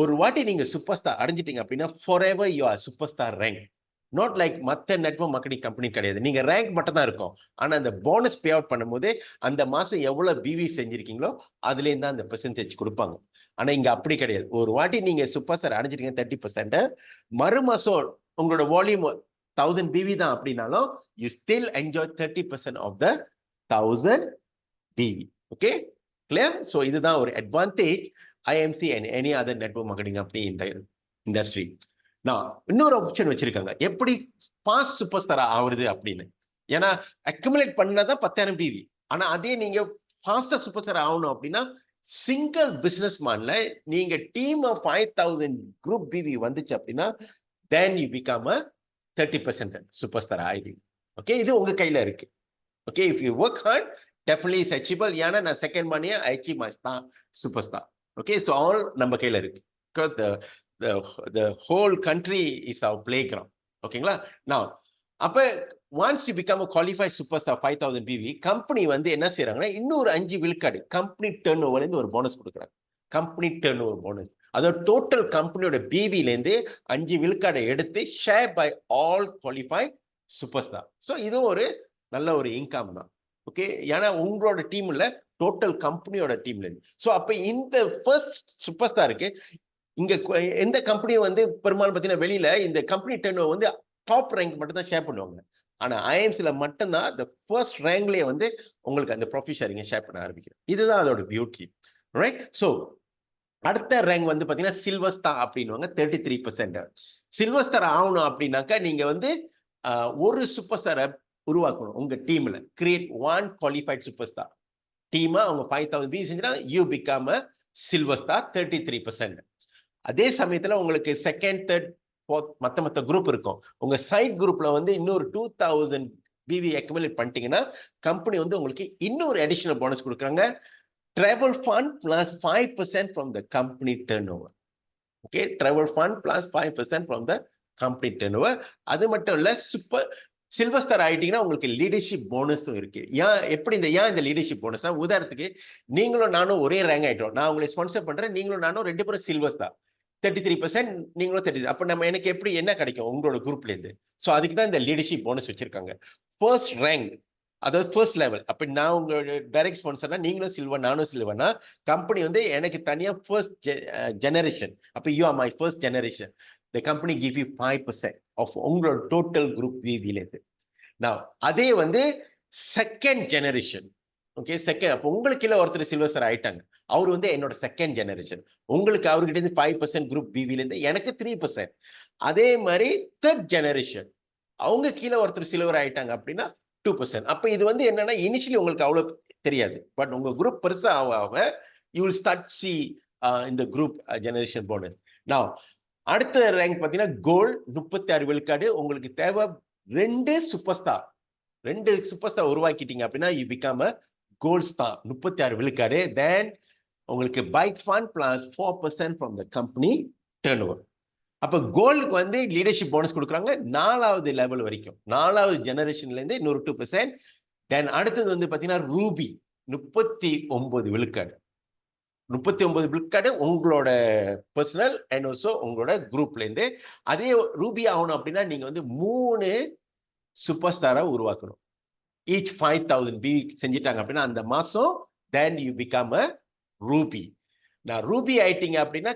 [SPEAKER 1] ஒரு வாட்டி நீங்க சூப்பர் ஸ்டார் அடைஞ்சிட்டீங்க அப்படின்னா for ever you are super star rank. Not like மற்ற நெட்வொர்க் மார்க்கெட்டிங் கம்பெனி கிடையாது, நீங்க ரேங்க் மட்டும் தான் இருக்கும். ஆனா அந்த போனஸ் பே அவுட் பண்ணும்போது அந்த மாசம் எவ்வளவு பிவி செஞ்சிருக்கீங்களோ அதுல இருந்து அந்த பெர்சன்டேஜ் கொடுப்பாங்க. ஆனா இங்க அப்படி கிடையாது. ஒரு வாட்டி நீங்க சூப்பர் ஸ்டார் அடைஞ்சிட்டீங்க 30%, மறு மாசம் உங்களோட வால்யூம் 1000 பிவி தான் அப்படின்னாலும் you still enjoy 30% off the 1000 PV. Okay, clear? So இதுதான் ஒரு advantage IMC and any other network marketing company இந்த இண்டஸ்ட்ரி. நான் இன்னொரு ஆப்ஷன் வச்சிருக்காங்க, எப்படி ஃபாஸ்ட் சூப்பர் ஸ்டார் ஆகுறது அப்படின்னு. ஏன்னா அக்குமுலேட் பண்ணதான் 10,000 பிவி. ஆனா அதே நீங்க ஃபாஸ்டா சூப்பர் ஸ்டார் ஆகணும் அப்படின்னா சிங்கிள் பிசினஸ் மேன்ல நீங்க டீம் ஆஃப் 5,000 குரூப் பிவி வந்துச்சு அப்படின்னா then you become a 30% super star ஆயிடுவீங்க. ஓகே, இது உங்க கையில இருக்கு. Okay, if you work hard definitely is achievable. ஏன்னா நான் செகண்ட் மணியை அச்சீவ் மை தான் super star. Okay, so all நம்ம கையில இருக்கு. The whole country is our playground. ஓகேங்களா? Now அப்ப once you become a qualified superstar 5,000 PV, company வந்து என்ன செய்யறாங்கன்னா இன்னொரு 5 விழுக்காடு கம்பெனி டர்ன் ஓவர்ல இருந்து ஒரு போனஸ் கொடுக்குறாங்க. கம்பெனி டர்ன் ஓவர் போனஸ், அதாவது டோட்டல் கம்பெனியோட பிவில இருந்து 5 விழுக்காடை எடுத்து share by all qualified super star. So இதுவும் ஒரு நல்ல ஒரு இன்கம் தான். ஓகே, ஏன்னா உங்களோட டீம்ல டோட்டல் கம்பெனியோட டீம்ல இருந்து. ஸோ அப்ப இந்த ஃபர்ஸ்ட் சூப்பர் ஸ்டாருக்கு இங்க எந்த கம்பெனியும் வந்து பெரும்பாலும் பார்த்தீங்கன்னா வெளியில இந்த கம்பெனி டர்ன் ஓவர் வந்து டாப் ரேங்க் மட்டும் தான் ஷேர் பண்ணுவாங்க. ஆனா ஐஎம்சில மட்டும்தான் இந்த ஃபர்ஸ்ட் ரேங்க்லயே வந்து உங்களுக்கு அந்த ப்ராஃபிட் ஷேரிங் ஷேர் பண்ண ஆரம்பிக்கும். இதுதான் அதோட பியூட்டி, ரைட்? ஸோ அடுத்த ரேங்க் வந்து பாத்தீங்கன்னா சில்வர் ஸ்டார் அப்படின்னுவாங்க, 33%. சில்வர் ஸ்டார் ஆகணும் அப்படின்னாக்கா நீங்க வந்து ஒரு சூப்பர் ஸ்டாரை உருவாக்கணும் உங்க டீம்ல. Create one qualified super star டீமா அவங்க 5,000 பிவி செஞ்சுனா you become a silver star 33%. அதே சமயத்துல உங்களுக்கு செகண்ட், தேர்ட், ஃபோர்த் மத்த குரூப் இருக்கும். உங்க சைட் குரூப்ல வந்து இன்னொரு 2,000 பிவி அக்குமுலேட் பண்ணிட்டீங்கன்னா கம்பெனி வந்து உங்களுக்கு இன்னொரு அடிஷனல் போனஸ் கொடுக்குறாங்க. travel fund plus 5% from the company turnover. Okay, travel fund plus 5% from the company turnover. அது மட்டும் இல்ல, சூப்பர் சில்வர் ஸ்டார் ஆயிட்டீங்கன்னா உங்களுக்கு லீடர்ஷிப் போனஸும் இருக்கு. எப்படி இந்த லீடர்ஷிப் போனஸ்னா, உதாரணத்துக்கு நீங்களும் நானும் ஒரே ரேங்க் ஆயிட்டோம். நான் உங்களை ஸ்பான்சர் பண்றேன், நீங்களும் நானும் 2 பேரும் சில்வர் ஸ்டார், 33%, நீங்களும் 30. அப்ப நம்ம எனக்கு எப்படி என்ன கிடைக்கும் உங்களோட குரூப்ல இருந்து? ஸோ அதுக்கு தான் இந்த லீடர்ஷிப் போனஸ் வச்சிருக்காங்க. ஃபர்ஸ்ட் ரேங்க், அதாவது ஃபர்ஸ்ட் லெவல். அப்ப நான் உங்களோட டைரக்ட் ஸ்பான்சர்னா நீங்களும் சில்வர் நானும் சில்வர்னா கம்பெனி வந்து எனக்கு தனியா ஃபர்ஸ்ட் ஜெனரேஷன். அப்ப you are my first generation. The company give you 5% off உங்களோட டோட்டல் குரூப் விவிலேருந்து. நான் அதே வந்து செகண்ட் ஜெனரேஷன். Okay, second. அப்போ உங்களுக்கு கீழே ஒருத்தர் சில்வர் ஸ்டார் ஆயிட்டாங்க, அவர் வந்து என்னோட செகண்ட் ஜெனரேஷன். உங்களுக்கு அவர்கிட்ட இருந்து 5% குரூப் பிவில இருந்து, எனக்கு 3%. அதே மாதிரி தேர்ட் ஜெனரேஷன், அவங்க கீழே ஒருத்தர் சில்வர் ஆயிட்டாங்க அப்படின்னா 2%. அப்ப இது வந்து என்னன்னா இனிஷியலி உங்களுக்கு அவ்வளவு தெரியாது, பட் உங்க குரூப் பெருசா ஆக யூ வில் ஸ்டார்ட் சி இந்த குரூப் ஜெனரேஷன் போனஸ். நான் அடுத்த ரேங்க் பார்த்தீங்கன்னா கோல்ட், 36 விழுக்காடு. உங்களுக்கு தேவை 2 சூப்பர் ஸ்டார் உருவாக்கிட்டீங்க அப்படின்னா you become a gold star, 36 விழுக்காடு. தென் உங்களுக்கு bike fund plus 4% from the company turnover. அப்ப கோல்டுக்கு வந்து லீடர்ஷிப் போனஸ் கொடுக்குறாங்க 4வது லெவல் வரைக்கும், 4வது ஜெனரேஷன்ல இருந்து இன்னொரு 2%. தென் அடுத்தது வந்து பாத்தீங்கன்னா ரூபி, 39 விழுக்காடு. 39 விழுக்காடு உங்களோட பர்சனல் அண்ட் ஆல்சோ உங்களோட குரூப்ல இருந்து. அதே ரூபி ஆகணும் அப்படின்னா நீங்க வந்து 3 சூப்பர் ஸ்டாரா உருவாக்கணும். ஈச் 5,000 பிவி செஞ்சிட்டாங்க அப்படின்னா அந்த மாசம் then you become a ruby. நான் ரூபி ஆயிட்டீங்க அப்படின்னா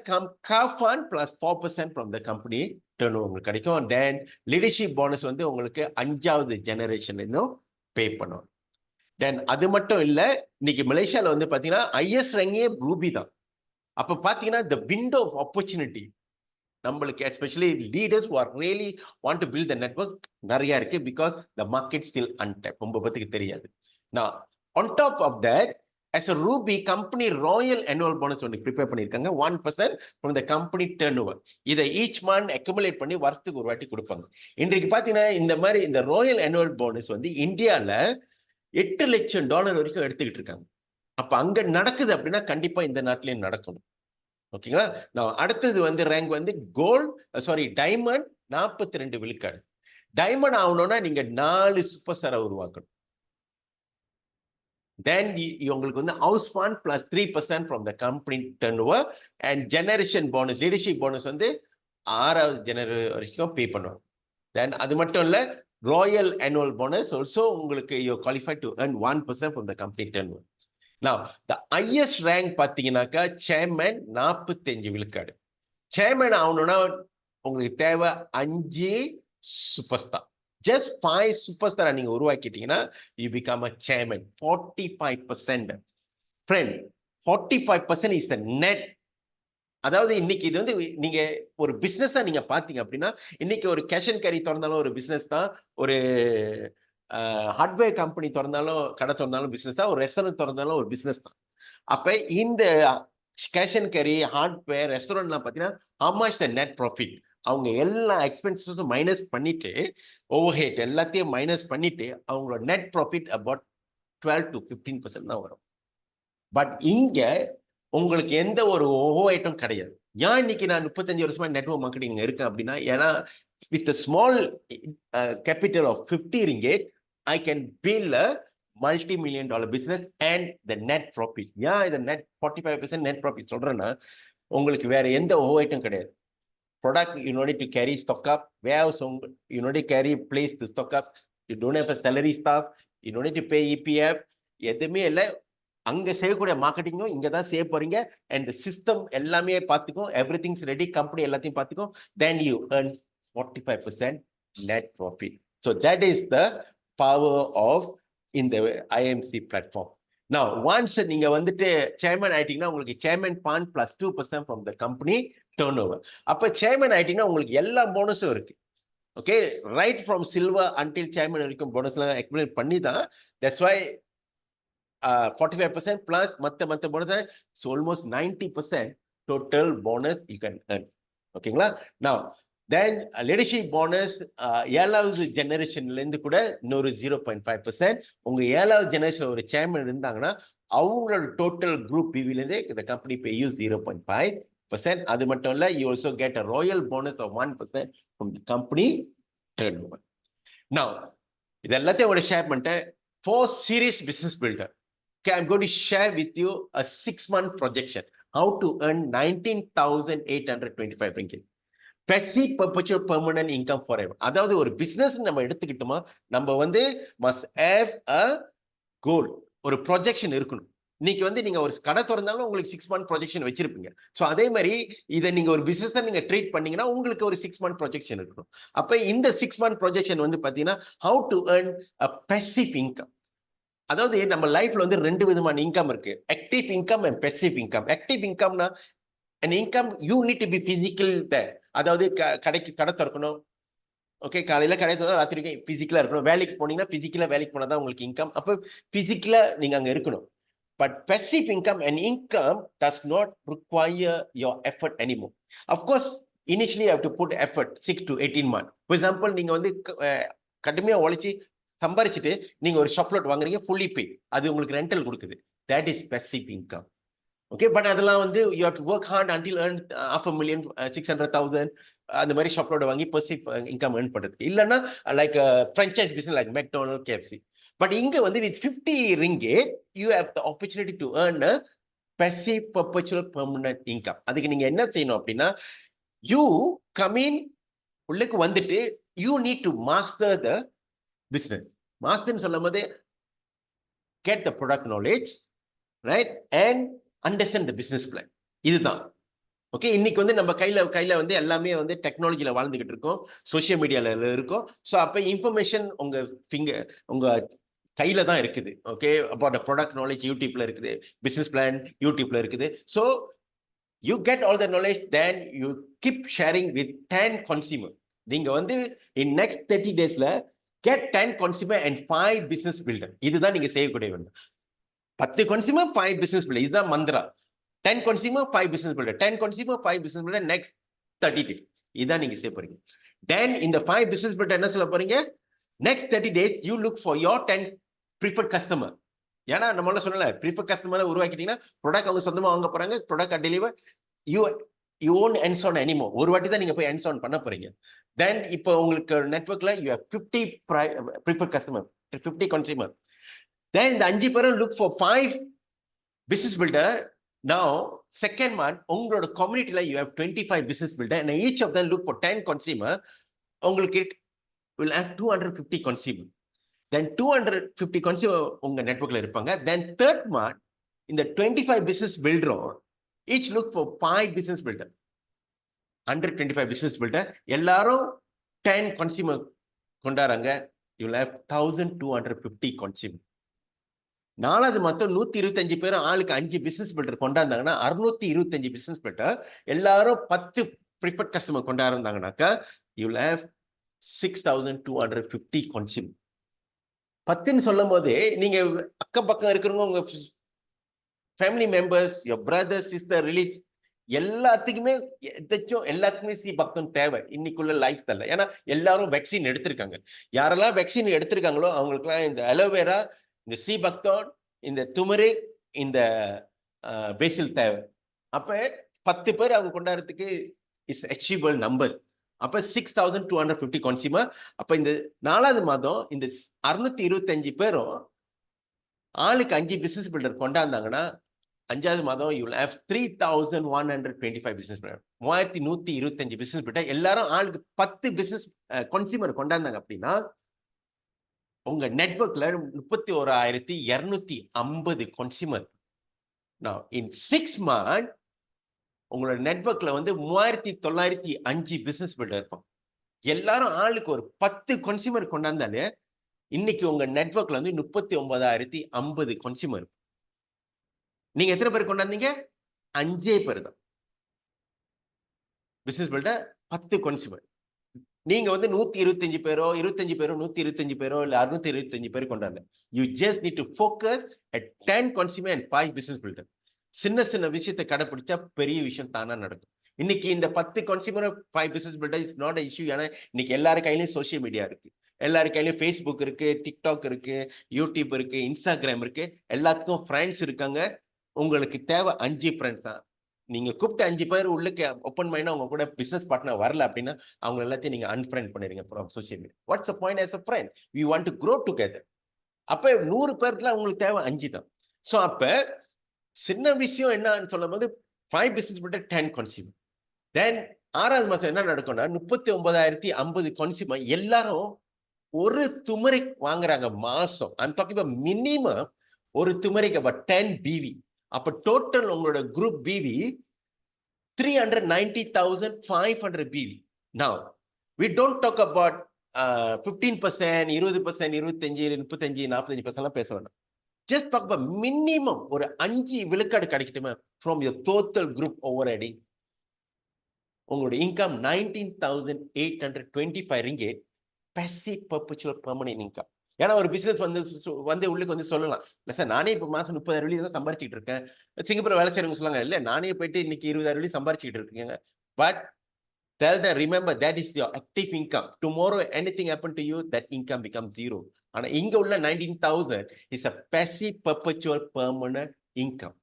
[SPEAKER 1] காஃபான் plus 4% from the company turnover உங்களுக்கு கிடைக்கும். தென் லீடர்ஷிப் போனஸ் வந்து உங்களுக்கு 5வது ஜெனரேஷன்ல இருந்தும் பே பண்ணும். தென் அது மட்டும் இல்ல, இன்னைக்கு மலேசியால வந்து பாத்தீங்கன்னா ஐஎஸ் ரேங்கே ரூபி தான். அப்ப பாத்தீங்கன்னா த விண்டோ ஆஃப் ஆப்பர்ச்சுனிட்டி நம்மளுக்கு especially leaders who are really want to build the network நிறைய இருக்கு. பிகாஸ் த மார்க்கெட் ஸ்டில் அன்டேப், ரொம்ப பேருக்கு தெரியாது. நான் on top of that, as a Ruby company royal annual bonus ஒன்று ப்ரிப்பேர் பண்ணியிருக்காங்க, 1% from the company turnover. இதை each month accumulate பண்ணி வருஷத்துக்கு ஒரு வாட்டி கொடுப்பாங்க. இன்றைக்கு பார்த்தீங்கன்னா இந்த மாதிரி இந்த ராயல் annual bonus வந்து இந்தியாவில் $8 லட்சம் வரைக்கும் எடுத்துக்கிட்டு இருக்காங்க. அப்ப அங்க நடக்குது அப்படின்னா கண்டிப்பா இந்த நாட்டிலையும் நடக்கணும். ஓகேங்களா? நான் அடுத்தது வந்து ரேங்க் வந்து டைமண்ட், 42 விழுக்காடு. டைமண்ட் ஆகணும்னா நீங்க 4 சூப்பர் ஸ்டாரை உருவாக்கணும். Then உங்களுக்கு வந்து house fund plus 3% from the company turnover and generation bonus, leadership bonus வந்து 6வது ஜெனரேஷன் வரைக்கும் பே பண்ணுவாங்க. தென் அது மட்டும் இல்ல, ராயல் annual bonus also உங்களுக்கு you qualified to earn 1% from the company turnover. Now the highest rank பாத்தீங்கன்னாக்கா சேர்மன் 45 விழுக்காடு. சேர்மன் ஆகணும்னா உங்களுக்கு தேவை 5 super star. Just 5 super star நீங்க உருவாக்கிட்டீங்கன்னா you become a chairman, 45%. Friend 45% is the net. அதாவது இன்னைக்கு இது வந்து நீங்க ஒரு பிசினஸா நீங்க பாத்தீங்க அப்படின்னா, இன்னைக்கு ஒரு கேஷ் அண்ட் கேரி திறந்தாலும் ஒரு பிசினஸ் தான், ஒரு ஹார்ட்வேர் கம்பெனி திறந்தாலும் கடை திறந்தாலும் பிசினஸ் தான், ஒரு ரெஸ்டாரண்ட் திறந்தாலும் ஒரு பிசினஸ் தான். அப்ப இந்த கேஷ் அண்ட் கேரி, ஹார்ட்வேர், ரெஸ்டாரண்ட்லாம் பாத்தீங்கன்னா how much the net profit, அவங்க எல்லா எக்ஸ்பென்சஸும் மைனஸ் பண்ணிட்டு, ஓவர் ஹெட் எல்லாத்தையும் மைனஸ் பண்ணிட்டு அவங்களோட நெட் ப்ராஃபிட் அபவுட் 12 to 15% தான் வரும். பட் இங்க உங்களுக்கு எந்த ஒரு ஓவர் ஐட்டம் கிடையாது. ஏன் இன்னைக்கு நான் 35 வருஷமா நெட்வொர்க் மார்க்கெட்டிங் இருக்கேன் அப்படின்னா, ஏன்னா with small capital of 50 ringgit I can build a multi-million dollar business and the net profit. ஏன் இந்த நெட் 45% நெட் ப்ராஃபிட் சொல்றேன்னா, உங்களுக்கு வேற எந்த ஓவர் ஐட்டம் கிடையாது. Product, you don't need to carry stock up. Warehouse, you don't need to carry place to stock up. You don't have a salary staff. You don't need to pay EPF. எதுவுமே இல்லை. அங்க செய்யக்கூடிய மார்க்கெட்டிங்கும் இங்க தான் செய்ய போறீங்க. And system எல்லாமே பார்த்துக்கும். Every things ready. கம்பெனி எல்லாத்தையும் பார்த்துக்கும். Then you earn 45% net profit. So that is the power of in the IMC platform. Now, once நீங்க வந்துட்டு சேர்மன் ஆயிட்டீங்கன்னா, உங்களுக்கு சேர்மன் பான் plus 2% from the company turnover. அப்ப சேர்மன் ஆயிட்டீங்கன்னா உங்களுக்கு எல்லா போனஸும் இருக்கு. Okay, right from silver until chairman வரைக்கும் போனஸ்லாம் எக்ஸ்பிளைன் பண்ணி தான். தட்ஸ் வை 45% plus மத்த bonus, so almost 90% total bonus you can earn. ஓகேங்களா? Now, then leadership bonus ஏழாவது ஜெனரேஷன்ல இருந்து கூட இன்னொரு 0.5%. உங்க ஏழாவது ஜெனரேஷன் ஒரு சேர்மன் இருந்தாங்கன்னா அவங்களோட டோட்டல் குரூப் பிவில இருந்து இந்த கம்பெனி பே யூஸ் 0.5%. அது மட்டும் இல்ல, you also get a royal bonus of 1% from the company turnover. Now, இது எல்லாத்தையும் உங்களோட ஷேர் பண்ணிட்டேன். For serious business builder, okay, I'm going to share with you a 6-month projection. How to earn 19,825 ringgit. Passive perpetual permanent income forever. அதாவது ஒரு business நம்ம எடுத்துக்கிட்டோமா, நம்ம வந்து must have a goal, ஒரு ப்ரொஜெக்ஷன் இருக்கணும். இன்னைக்கு வந்து நீங்க ஒரு கடை திறந்தாலும் உங்களுக்கு 6 month ப்ரொஜெக்ஷன் வச்சிருப்பீங்க. ஸோ அதே மாதிரி இதை நீங்க ஒரு பிசினஸ் நீங்க ட்ரீட் பண்ணீங்கன்னா உங்களுக்கு ஒரு 6 month ப்ரொஜெக்ஷன் இருக்கணும். அப்ப இந்த 6 month ப்ரொஜெக்ஷன் வந்து பாத்தீங்கன்னா how to earn a passive income. அதாவது நம்ம லைஃப்ல வந்து 2 விதமான இன்கம் இருக்கு. Active income and passive income. Active இன்கம்னா an income you need to be physical there. அதாவது கடை திறக்கணும். ஓகே, காலையில கடை திறந்தா ராத்திரி வரைக்கும் பிசிக்கலா இருக்கணும். வேலைக்கு போனீங்கன்னா பிசிக்கலா வேலைக்கு போனா தான் உங்களுக்கு இன்கம். அப்ப பிசிக்கலா நீங்க அங்க இருக்கணும். But passive income, an income does not require your effort anymore. Of course, initially you have to put effort 6 to 18 months. For example, நீங்க வந்து கடுமையா உழைச்சி சம்பாரிச்சுட்டு நீங்க ஒரு ஷாப்லோட் வாங்குறீங்க, ஃபுல்லி பே, அது உங்களுக்கு ரெண்டல் கொடுக்குது. That is passive income. Okay, but அதெல்லாம் வந்து you have to work hard until earn 500,000, 600,000 அந்த மாதிரி ஷாப்லோட வாங்கி passive income earn பண்றதுக்கு. இல்லைன்னா like franchise business like McDonald's, KFC. But இங்க வந்து with 50 ringgit you have the opportunity to earn a passive perpetual permanent income. அதுக்கு நீங்க என்ன செய்யணும் அப்படின்னா, you come in, உள்ளுக்கு வந்துட்டு you need to master the business. மாஸ்டர்னு சொல்லும் போது get the product knowledge, right, and understand the business plan. இதுதான். ஓகே, இன்னைக்கு வந்து நம்ம கையில வந்து எல்லாமே வந்து டெக்னாலஜில வாழ்ந்துகிட்டு இருக்கோம், சோசியல் மீடியால இருக்கோம். ஸோ அப்ப இன்ஃபர்மேஷன் உங்க கையில தான் இருக்குது. ஓகே, அபவுட் ப்ராடக்ட் நாலேஜ் யூடியூப்ல இருக்குது, பிசினஸ் பிளான் யூடியூப்ல இருக்குது. So you get all the knowledge, then you keep sharing with 10 consumer. நீங்க வந்து இன் நெக்ஸ்ட் 30 daysல get 10 consumer and 5 business builder. இதுதான் நீங்க செய்யக்கூடிய வேண்டும். 10 கன்சியூமர் 5 பிசினஸ் பில்டர், இதுதான் மந்திரா. 10 consumer 5 business builder, 10 consumer 5 business builder, next 30 days. இதான் நீங்க செய்ய போறீங்க. Then இந்த 5 business builder என்ன சொல்ல போறீங்க, next 30 days you look for your 10 preferred customer. ஏன்னா நம்மள சொல்லல, preferred customer உருவாக்கிட்டீங்கன்னா ப்ராடக்ட் அவங்க சொந்தமா வாங்க போறாங்க, product deliver, you won't hands on anymore. ஒரு வாட்டி தான் நீங்க போய் hands on பண்ண போறீங்க. Then இப்போ உங்களுக்கு நெட்வொர்க்ல you have 50 preferred customer, 50 consumer. Then இந்த 5 பேரும் look for 5 business builder. Now, second month, உங்களோட communityல you have 25 business builder and each of them look for 10 consumer. உங்களுக்கு will have 250 consumer. Then 250 consumer உங்க நெட்வொர்க்ல இருப்பாங்க. Then third month, இந்த 25 business builder each look for 5 business builder. 125 business builder எல்லாரும் 10 consumer கொண்டாறாங்க. You will have 1250 consumer. 4வது மாதம் 125 பேரும் ஆளுக்கு 5 business builder கொண்டாந்தாங்கன்னா 625 பிசினஸ் பில்டர் எல்லாரும் 10 ப்ரிஃபர்ட் கஸ்டமர் கொண்டாடுறாங்கனாக்கா யூ வில் ஹேவ் 6250 கன்சியூமர். 10ன்னு சொல்லும் போதே நீங்க அக்கம் பக்கம் இருக்கிறவங்க உங்க family members, your brother sister relative எல்லாத்துக்குமே எல்லாத்துக்குமே சி பக்தம் தேவை இன்னைக்குள்ள லைஃப் ஸ்டைல்ல. ஏன்னா எல்லாரும் வேக்சின் எடுத்திருக்காங்க. யாரெல்லாம் வேக்சின் எடுத்திருக்காங்களோ அவங்களுக்குலாம் இந்த அலோவேரா, இந்த சி பக்தோன், இந்த துமரிக், இந்த பேசில் தேவை. அப்ப 10 பேர் அவங்க கொண்டாடுறதுக்கு இஸ் அச்சீவபிள் நம்பர். அப்ப 6250 கன்சியூமர். அப்ப இந்த 4வது மாதம் இந்த 625 பேரும் ஆளுக்கு 5 பிசினஸ் பில்டர் கொண்டாந்தாங்கன்னா 5வது மாதம் you will have 3125 business builder. 3125 business builder எல்லாரும் ஆளுக்கு 10 பிசினஸ் கன்சியூமர் கொண்டாந்தாங்க அப்படின்னா உங்க நெட்வொர்க்ல 31,250 கன்சியூமர். Now in 6 months உங்களோட நெட்வொர்க்ல வந்து 3905 பிசினஸ் பில்டர் இருப்பாங்க. எல்லாரும் ஆளுக்கு ஒரு 10 கன்சியூமர் கொண்டாந்தாலே இன்னைக்கு உங்க நெட்வொர்க்ல வந்து 39,050 கன்சியூமர். நீங்க எத்தனை பேர் கொண்டாந்தீங்க? 5 பேர் தான். Business builder 10 consumer. நீங்க வந்து 125 பேரோ 25 பேரோ 125 பேரோ இல்ல 625 பேர் கொண்டாங்க. You just need to focus at 10 consumer and 5 business builder. சின்ன சின்ன விஷயத்தை கடைபிடிச்சா பெரிய விஷயம் தானா நடக்கும். இன்னைக்கு இந்த 10 consumer 5 business builder is not a issue. ஏன்னா இன்னைக்கு எல்லாரு கையிலயும் சோசியல் மீடியா இருக்கு, எல்லாரு கையிலயும் ஃபேஸ்புக் இருக்கு, டிக்டாக் இருக்கு, யூடியூப் இருக்கு, இன்ஸ்டாகிராம் இருக்கு, எல்லாத்துக்கும் ஃப்ரெண்ட்ஸ் இருக்காங்க. உங்களுக்கு தேவை 5 ஃப்ரெண்ட்ஸ் தான். நீங்க கூப்பிட்டு 5 பேர் உள்ளுக்கு ஓப்பன் மைண்டா அவங்க கூட பிசினஸ் பார்ட்னர் வரல அப்படின்னா அவங்க எல்லாத்தையும் நீங்க அன்ஃப்ரெண்ட் பண்ணிடுங்க from social media. What's a point as a friend? We want to grow together. அப்ப 100 பேர்ல உங்களுக்கு தேவை 5 தான். ஸோ அப்ப சின்ன விஷயம் என்னன்னு சொல்லும் போது 5 பிசினஸ் பில்டர் 10 கன்சியூமர். தென் 6வது மாதம் என்ன நடக்கும்னா 39,050 கன்சியூமர் எல்லாரும் ஒரு துமரிக் வாங்குறாங்க மாசம். ஐம் டாக்கிங் அபௌட் மினிமம் ஒரு துமரிக் about 10 BV. அப்ப டோட்டல் உங்களோட group BV 390,500 BV. Now we don't talk about 15%, 20%, 25, 35, 45% எல்லாம் பேச வேண்டாம். Just talk about minimum ஒரு 5 விழுக்காடு கிடைக்கட்டுமா from your total group overriding. உங்களோட income 19,825 ringgit passive perpetual permanent income. ஏன்னா ஒரு பிசினஸ் வந்து உள்ளுக்கு வந்து சொல்லலாம், இல்ல சார் நானே இப்ப மாசம் 30,000 தான் சம்பாரிச்சுட்டு இருக்கேன். சிங்கப்பூர் வேலை செய்யறவங்க சொல்லுவாங்க, இல்ல நானே போயிட்டு இன்னைக்கு 20,000 சம்பாரிச்சுட்டு இருக்கீங்க. But tell them, remember that is your active income. Tomorrow anything happen to you, that income becomes zero. ஆனா இங்க உள்ள 19,000 is a passive perpetual permanent income.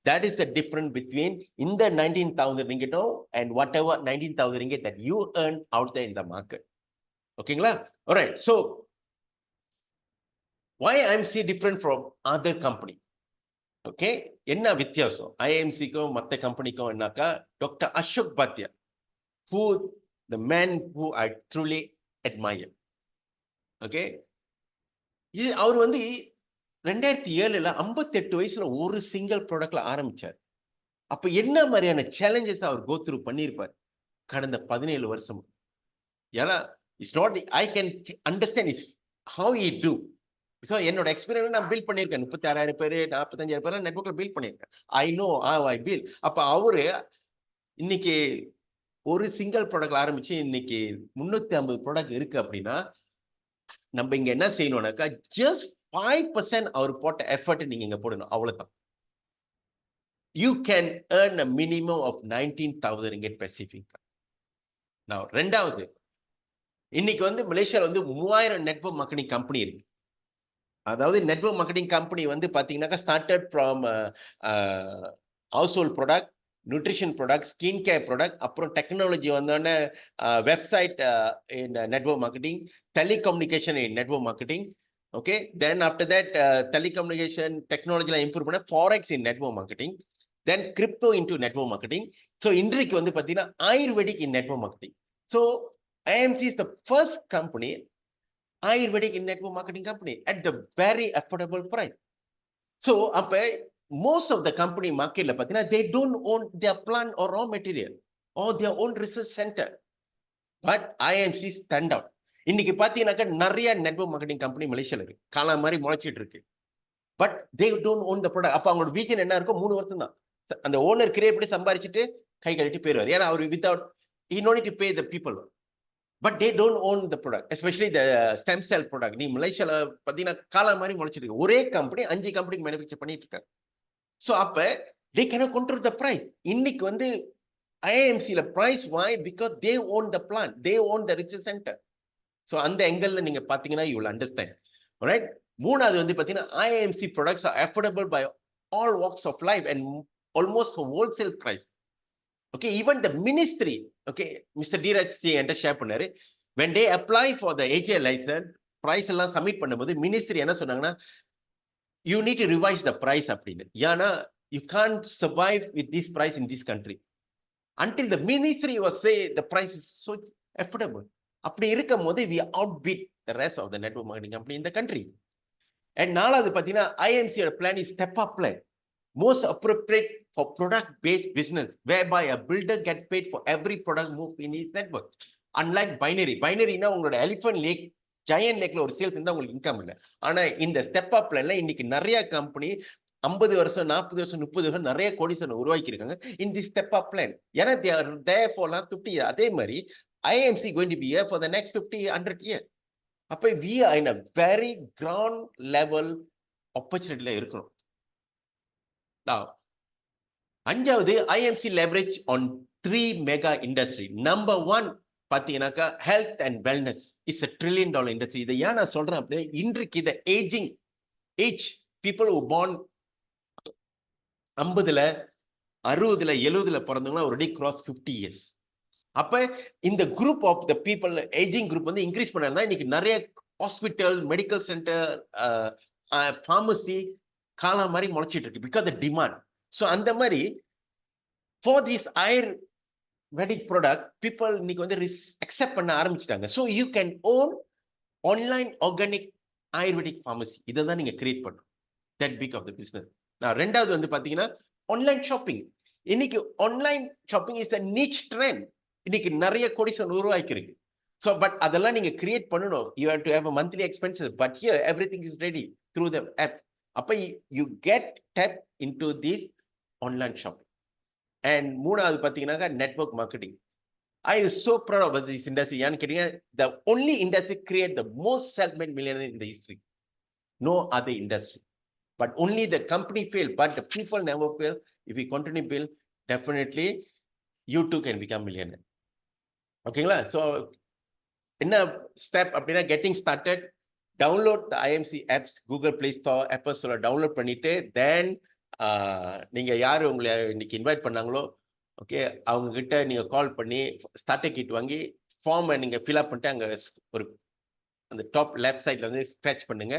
[SPEAKER 1] That is the difference between in the 19,000 ringgit and whatever 19,000 ringgit that you earn out there in the market. ஓகேங்களா? alright, so why IMC different from other company? okay, என்ன வித்தியாசம் IMC-க்கும் மத்த கம்பெனிக்கும் என்னக்கா, doctor Ashok Bhatia, who the man who I truly admire. okay, அவர் வந்து 2007ல 58 வயசுல ஒரு சிங்கிள் ப்ராடக்ட்ல ஆரம்பிச்சார். அப்ப என்ன மாதிரியான சேலஞ்சஸ் அவர் கோ த்ரூ பண்ணியிருப்பார் கடந்த 17 வருஷம். ஏன்னா it's not I can understand is how he do, because என்னோட எக்ஸ்பீரியன்ஸ் நான் பில்ட் பண்ணியிருக்கேன். 36,000 பேர் 45,000 பேர் நெட்வொர்க்ல பில்ட் பண்ணியிருக்கேன். I know how I build. அப்ப அவரு இன்னைக்கு ஒரு சிங்கிள் ப்ராடக்ட் ஆரம்பிச்சு இன்னைக்கு 350 ப்ராடக்ட் இருக்கு அப்படின்னா நம்ம இங்க என்ன செய்யணும்னாக்கா ஜஸ்ட் 5% அவர் போட்ட எஃபர்ட் நீங்க இங்க போடணும், அவ்வளவுதான். You can earn a minimum of 19,000 ringgit passive income. நான் ரெண்டாவது, இன்னைக்கு வந்து மலேசியால வந்து 3000 நெட்வொர்க் மார்க்கெட்டிங் கம்பெனி இருக்கு. அதாவது நெட்வொர்க் மார்க்கெட்டிங் கம்பெனி வந்து பாத்தீங்கன்னாக்கா started from household product, nutrition product, skin care product, அப்புறம் டெக்னாலஜி வந்தோடனே website in network marketing, telecommunication in network marketing. Okay, then after that telecommunication டெக்னாலஜிலாம் இம்ப்ரூவ் பண்ண forex in network marketing, then crypto into network marketing. So இன்றைக்கு வந்து பார்த்தீங்கன்னா ayurvedic in network marketing. So IMC is the first company, Ayurvedic in network marketing company at the very affordable price. So, most of the company market, they don't own their plant or raw material or their own research center. But IMC stand out. இன்னைக்கு பார்த்தீங்கன்னாக்கா நிறைய network marketing company மலேசியால இருக்கு, காலா மாதிரி முளைச்சிட்டு இருக்கு. But they don't own the product. அப்போ அவங்களோட விஜன் என்ன இருக்கும்? 3 வருஷம் தான். அந்த ஓனர் கிரியேட் பண்ணி சம்பாரிச்சுட்டு கை கழிட்டு போயிடுவார். ஏன்னா அவர் without he no need to pay the people, but they don't own the product, especially the stem cell product. நீ மலேசியால பாத்தீங்கன்னா காலா மாதிரி முளைச்சிட்டு இருக்கு. ஒரே கம்பெனி 5 கம்பெனிக்கு மேனுஃபேக்சர் பண்ணிட்டு இருக்காங்க. ஸோ அப்ப they cannot control the price. இன்னைக்கு வந்து ஐஎம்சில price why? Because they own the plant, they own the research center. So அந்த எங்கல்ல நீங்க பாத்தீங்கன்னா you will understand. Alright. மூணாவது வந்து பாத்தீங்கன்னா IMC products are affordable by all walks of life and almost wholesale price. Okay, even the ministry, okay, Mr. Dheeraj C enter share பண்ணாரு, when they apply for the AJ license, price எல்லாம் submit பண்ணும்போது ministry என்ன சொன்னாங்கன்னா, you need to revise the price அப்படின்னு. ஏன்னா you can't survive with this price in this country until the ministry was say the price is so affordable. அப்படி இருக்கும் போது we outbid the rest of the network marketing company in the country. And நாலாவது பாத்தீங்கன்னா IMC plan is step up plan, most appropriate for product-based business, whereby a builder get paid for every product moved in his network. Unlike binary. Binary-னா உங்களோட elephant lake, giant lake-ல ஒரு sales இருந்தா உங்களுக்கு income இல்லை. ஆனா இந்த step up பிளான்ல இன்னைக்கு நிறைய கம்பெனி 50 வருஷம் 40 வருஷம் 30 வருஷம் நிறைய கோடிசன் உருவாக்கி இருக்காங்க in this step up plan. ஏன்னா they are there for last 50 years. அதே மாதிரி IMC going to be here for the next 50 100 years. அப்ப we are in a very ground level opportunity-ல இருக்கணும். Now, அஞ்சாவது IMC leverage on 3 mega industry. Number 1 பாத்தீங்கன்னாக்கா health and wellness is a $1 trillion industry. இதை ஏன் நான் சொல்றேன் அப்படியே, இன்றைக்கு இந்த age people who born 50ல 60ல 70ல பிறந்தவங்க already cross 50 years. அப்ப இந்த group of the people aging group வந்து இன்க்ரீஸ் பண்ணா இன்னைக்கு நிறைய ஹாஸ்பிட்டல், மெடிக்கல் சென்டர், ஃபார்மசி காலா மாதிரி முளைச்சிட்டு இருக்கு பிகாஸ் த டிமாண்ட். ஸோ அந்த மாதிரி for this ayurvedic product people இன்னைக்கு வந்து அக்செப்ட் பண்ண ஆரம்பிச்சிட்டாங்க. So you can own online organic ayurvedic pharmacy. இதை தான் நீங்க கிரியேட் பண்ணணும். That big of the business. நான் ரெண்டாவது வந்து பாத்தீங்கன்னா ஆன்லைன் ஷாப்பிங். இன்னைக்கு online shopping is the niche trend. இன்னைக்கு நிறைய கோடிசன் உருவாக்கி இருக்கு. ஸோ பட் அதெல்லாம் நீங்க கிரியேட் பண்ணணும். You have to have a monthly expenses, but here everything is ready through the app. அப்ப you get tap into this online shopping. And மூணாவது பாத்தீங்கன்னா network marketing. I am so proud of this industry. ஏன்னு கேட்டீங்க, the only industry create the most self-made millionaire in the history. No other industry. But only the company fail, but the people never fail. If we continue to build, definitely you too can become millionaire. ஓகேங்களா? So என்ன step அப்படின்னா, getting started, download த IMC apps, Google play store, apple store download பண்ணிட்டு தென் நீங்க யாரு உங்களை இன்னைக்கு invite பண்ணாங்களோ, okay, அவங்க கிட்ட நீங்க கால் பண்ணி ஸ்டார்டர் கிட் வாங்கி ஃபார்மை நீங்க ஃபில் அப் பண்ணிட்டு அங்கே ஒரு அந்த டாப் லெஃப்ட் சைட்ல வந்து ஸ்க்ராட்ச் பண்ணுங்க.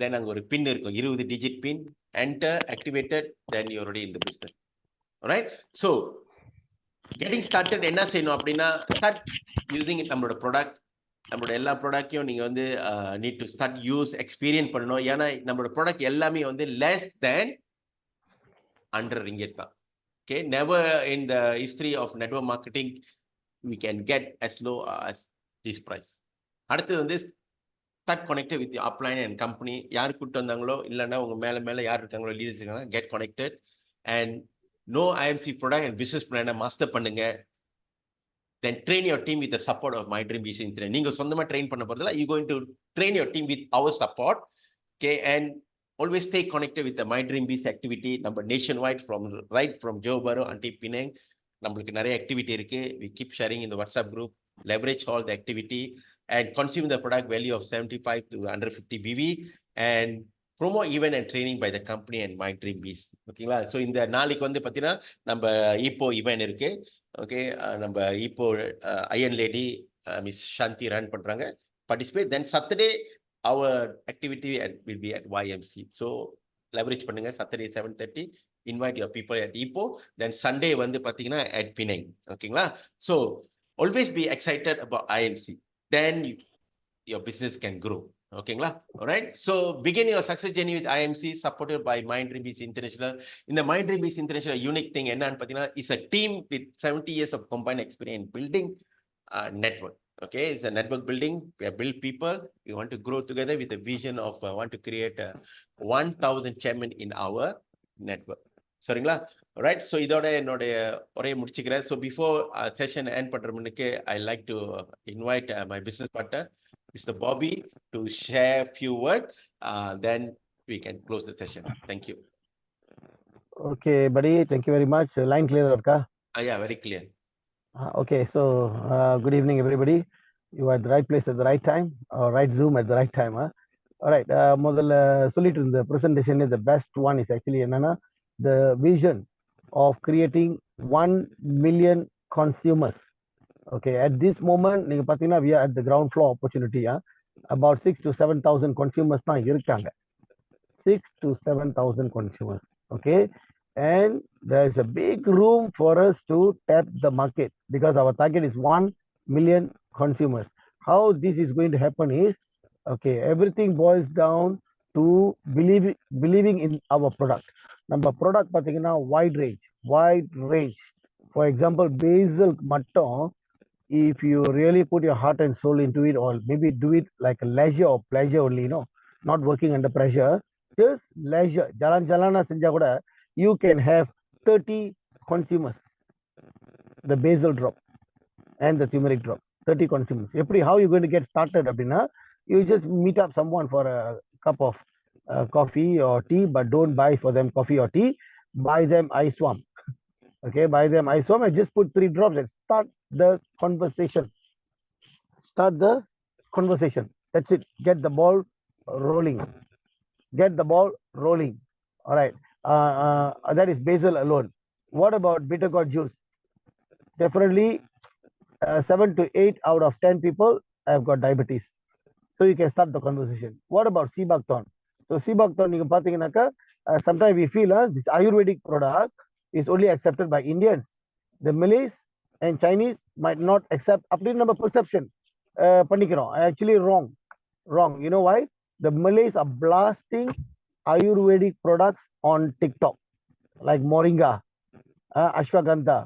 [SPEAKER 1] தென் அங்கே ஒரு பின் இருக்கும், 20 digit PIN. Enter, activated, then you already in the business. Right? So getting started என்ன செய்யணும் அப்படின்னா, ஸ்டார்ட் யூசிங் நம்மளோட ப்ராடக்ட். நம்மளோட எல்லா ப்ராடக்டையும் நீங்க வந்து need to start use, experience பண்ணணும். ஏன்னா நம்மளோட ப்ராடக்ட் எல்லாமே வந்து less than 100 ringgit தான். Okay, never in the history of network marketing we can get as low as this price. அடுத்து வந்து start connected with your upline and company. யார் கூப்பிட்டு வந்தாங்களோ இல்லைன்னா உங்க மேல யார் இருக்காங்களோ, லீடர்ஸ் இருக்காங்க, get connected and know IMC product and business plan master பண்ணுங்க. Then train your team with the support of My Dream Business Internet. நீங்க சொந்தமா ட்ரெயின் பண்ண போறதுல you going to train your team with our support. Okay, and always stay connected with the My Dream Business activity. நம்ம nationwide from Johor Bahru until Penang, நம்மளுக்கு நிறைய activity இருக்கு. We keep sharing in the WhatsApp group. Leverage all the activity and consume the product value of 75 to 150 BV and promo event and training by the company and My Dream Biz. ஓகேங்களா? So இந்த நாளைக்கு வந்து பார்த்தீங்கன்னா நம்ம இப்போ event இருக்கு. Okay, நம்ம இப்போ iron lady miss Shanti run பண்றாங்க. Participate. Then Saturday our activity will be at YMC. So leverage பண்ணுங்க. Saturday 7:30 invite your people at இப்போ. தென் சண்டே வந்து பார்த்தீங்கன்னா அட் பினங். ஓகேங்களா? So always be excited about IMC. Then your business can grow. ஓகேங்களா? alright, so begin your success journey with IMC supported by My Dream Biz International. இந்த My Dream Biz International unique thing என்னன்னு பார்த்தீங்கன்னா, is a team with 70 years of combined experience building network. Okay, it's a network building. We have built people. We want to grow together with the vision of want to create 1,000 chairman in our network. சரிங்களா? Alright, so இதோட என்னுடைய உரையை முடிச்சுக்கிறேன். So before session end பண்ற முன்னுக்கு I like to invite my business partner, Mr. Bobby, to share few words. Then we can close the session. Thank you.
[SPEAKER 4] Okay, buddy. Thank you very much. Line clear, Orka?
[SPEAKER 1] Yeah, very clear.
[SPEAKER 4] Okay, so good evening, everybody. You are at the right place at the right time, or right Zoom at the right time. Huh? All right. முதல்ல சொல்லிட்டு இருந்த presentation the best one is actually என்னன்னா the vision of creating 1 million consumers. Okay, at this moment நீங்க பாத்தீங்கன்னா we are at the ground floor opportunity. About 6 to 7,000 consumers தான் இருக்காங்க. 6 to 7,000 consumers. Okay, and there is a big room for us to tap the market because our target is 1 million consumers. How this is going to happen is, okay, everything boils down to believing in our product. Number product pathina wide range. For example, basil matton, if you really put your heart and soul into it, or maybe do it like a leisure or pleasure only, not working under pressure, just leisure, jalana senja kuda, you can have 30 consumers, the basil drop and the turmeric drop, 30 consumers. How are you going to get started? You just meet up someone for a cup of coffee or tea, but don't buy for them coffee or tea. Buy them ice swam. Okay, buy them ice swam and just put 3 drops and start the conversation. That's it. Get the ball rolling. All right. That is basil alone. What about bitter gourd juice? Definitely 7 to 8 out of 10 people have got diabetes. So you can start the conversation. What about sea buckthorn? So sea buckthorn, you can sometimes we feel this Ayurvedic product is only accepted by Indians. The Malays and Chinese might not accept up to number perception. Actually wrong. You know why? The Malays are blasting Ayurvedic products on TikTok, like Moringa, Ashwagandha,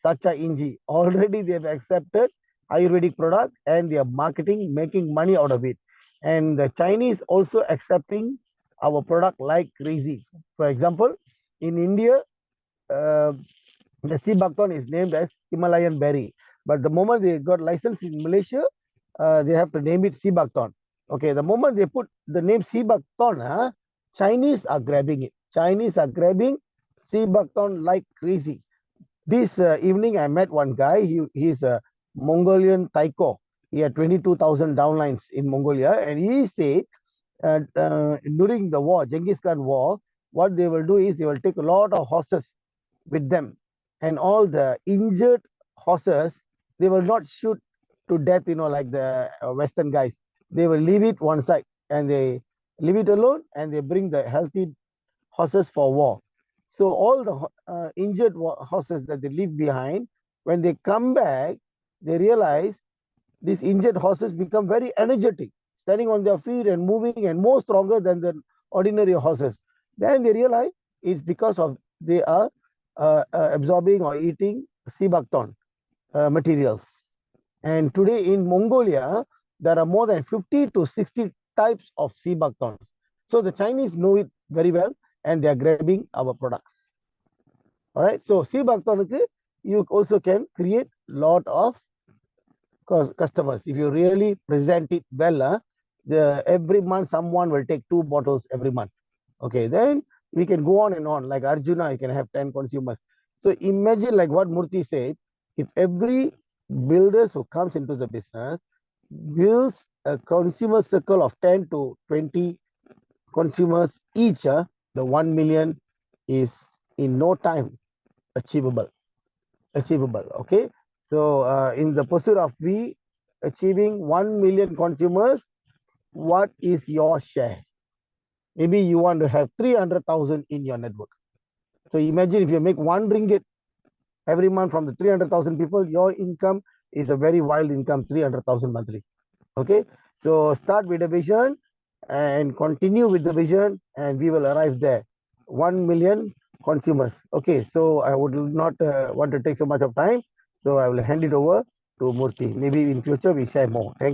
[SPEAKER 4] Sacha Inji. Already they have accepted Ayurvedic product and they are marketing, making money out of it. And the Chinese also accepting our product like crazy. For example, in India, the sea buckthorn is named as Himalayan berry. But the moment they got licensed in Malaysia, they have to name it sea buckthorn. Okay, the moment they put the name sea buckthorn, Chinese are grabbing it. Chinese are grabbing sea buckthorn like crazy. This evening, I met one guy. He's a Mongolian taiko. He had 22,000 downlines in Mongolia. And he said during the war, Genghis Khan war, what they will do is they will take a lot of horses with them. And all the injured horses, they will not shoot to death, like the Western guys. They will leave it one side and they leave it alone and they bring the healthy horses for war. So all the injured horses that they leave behind, when they come back, they realize these injured horses become very energetic, standing on their feet and moving and more stronger than the ordinary horses. Then they realize it's because of they are absorbing or eating sea buckthorn materials. And today in Mongolia, there are more than 50 to 60 types of sea buckthorns. So the Chinese know it very well and they are grabbing our products. All right. So sea buckthorn, you also can create lot of customers. If you really present it well, every month someone will take 2 bottles every month. Okay, then we can go on and on. Like Arjuna, you can have 10 consumers. So imagine like what Murthy said, if every builders who comes into the business builds a consumer circle of 10 to 20 consumers each, the 1 million is in no time achievable. Okay, so in the pursuit of we achieving 1 million consumers, what is your share? Maybe you want to have 300,000 in your network. So imagine if you make 1 ringgit every month from the 300,000 people, your income is a very wild income, 300,000 monthly. Okay, so start with a vision and continue with the vision and we will arrive there. 1 million consumers. Okay, so I would not want to take so much of time. So I will hand it over to Murthy. Maybe in future we share more. Thank you.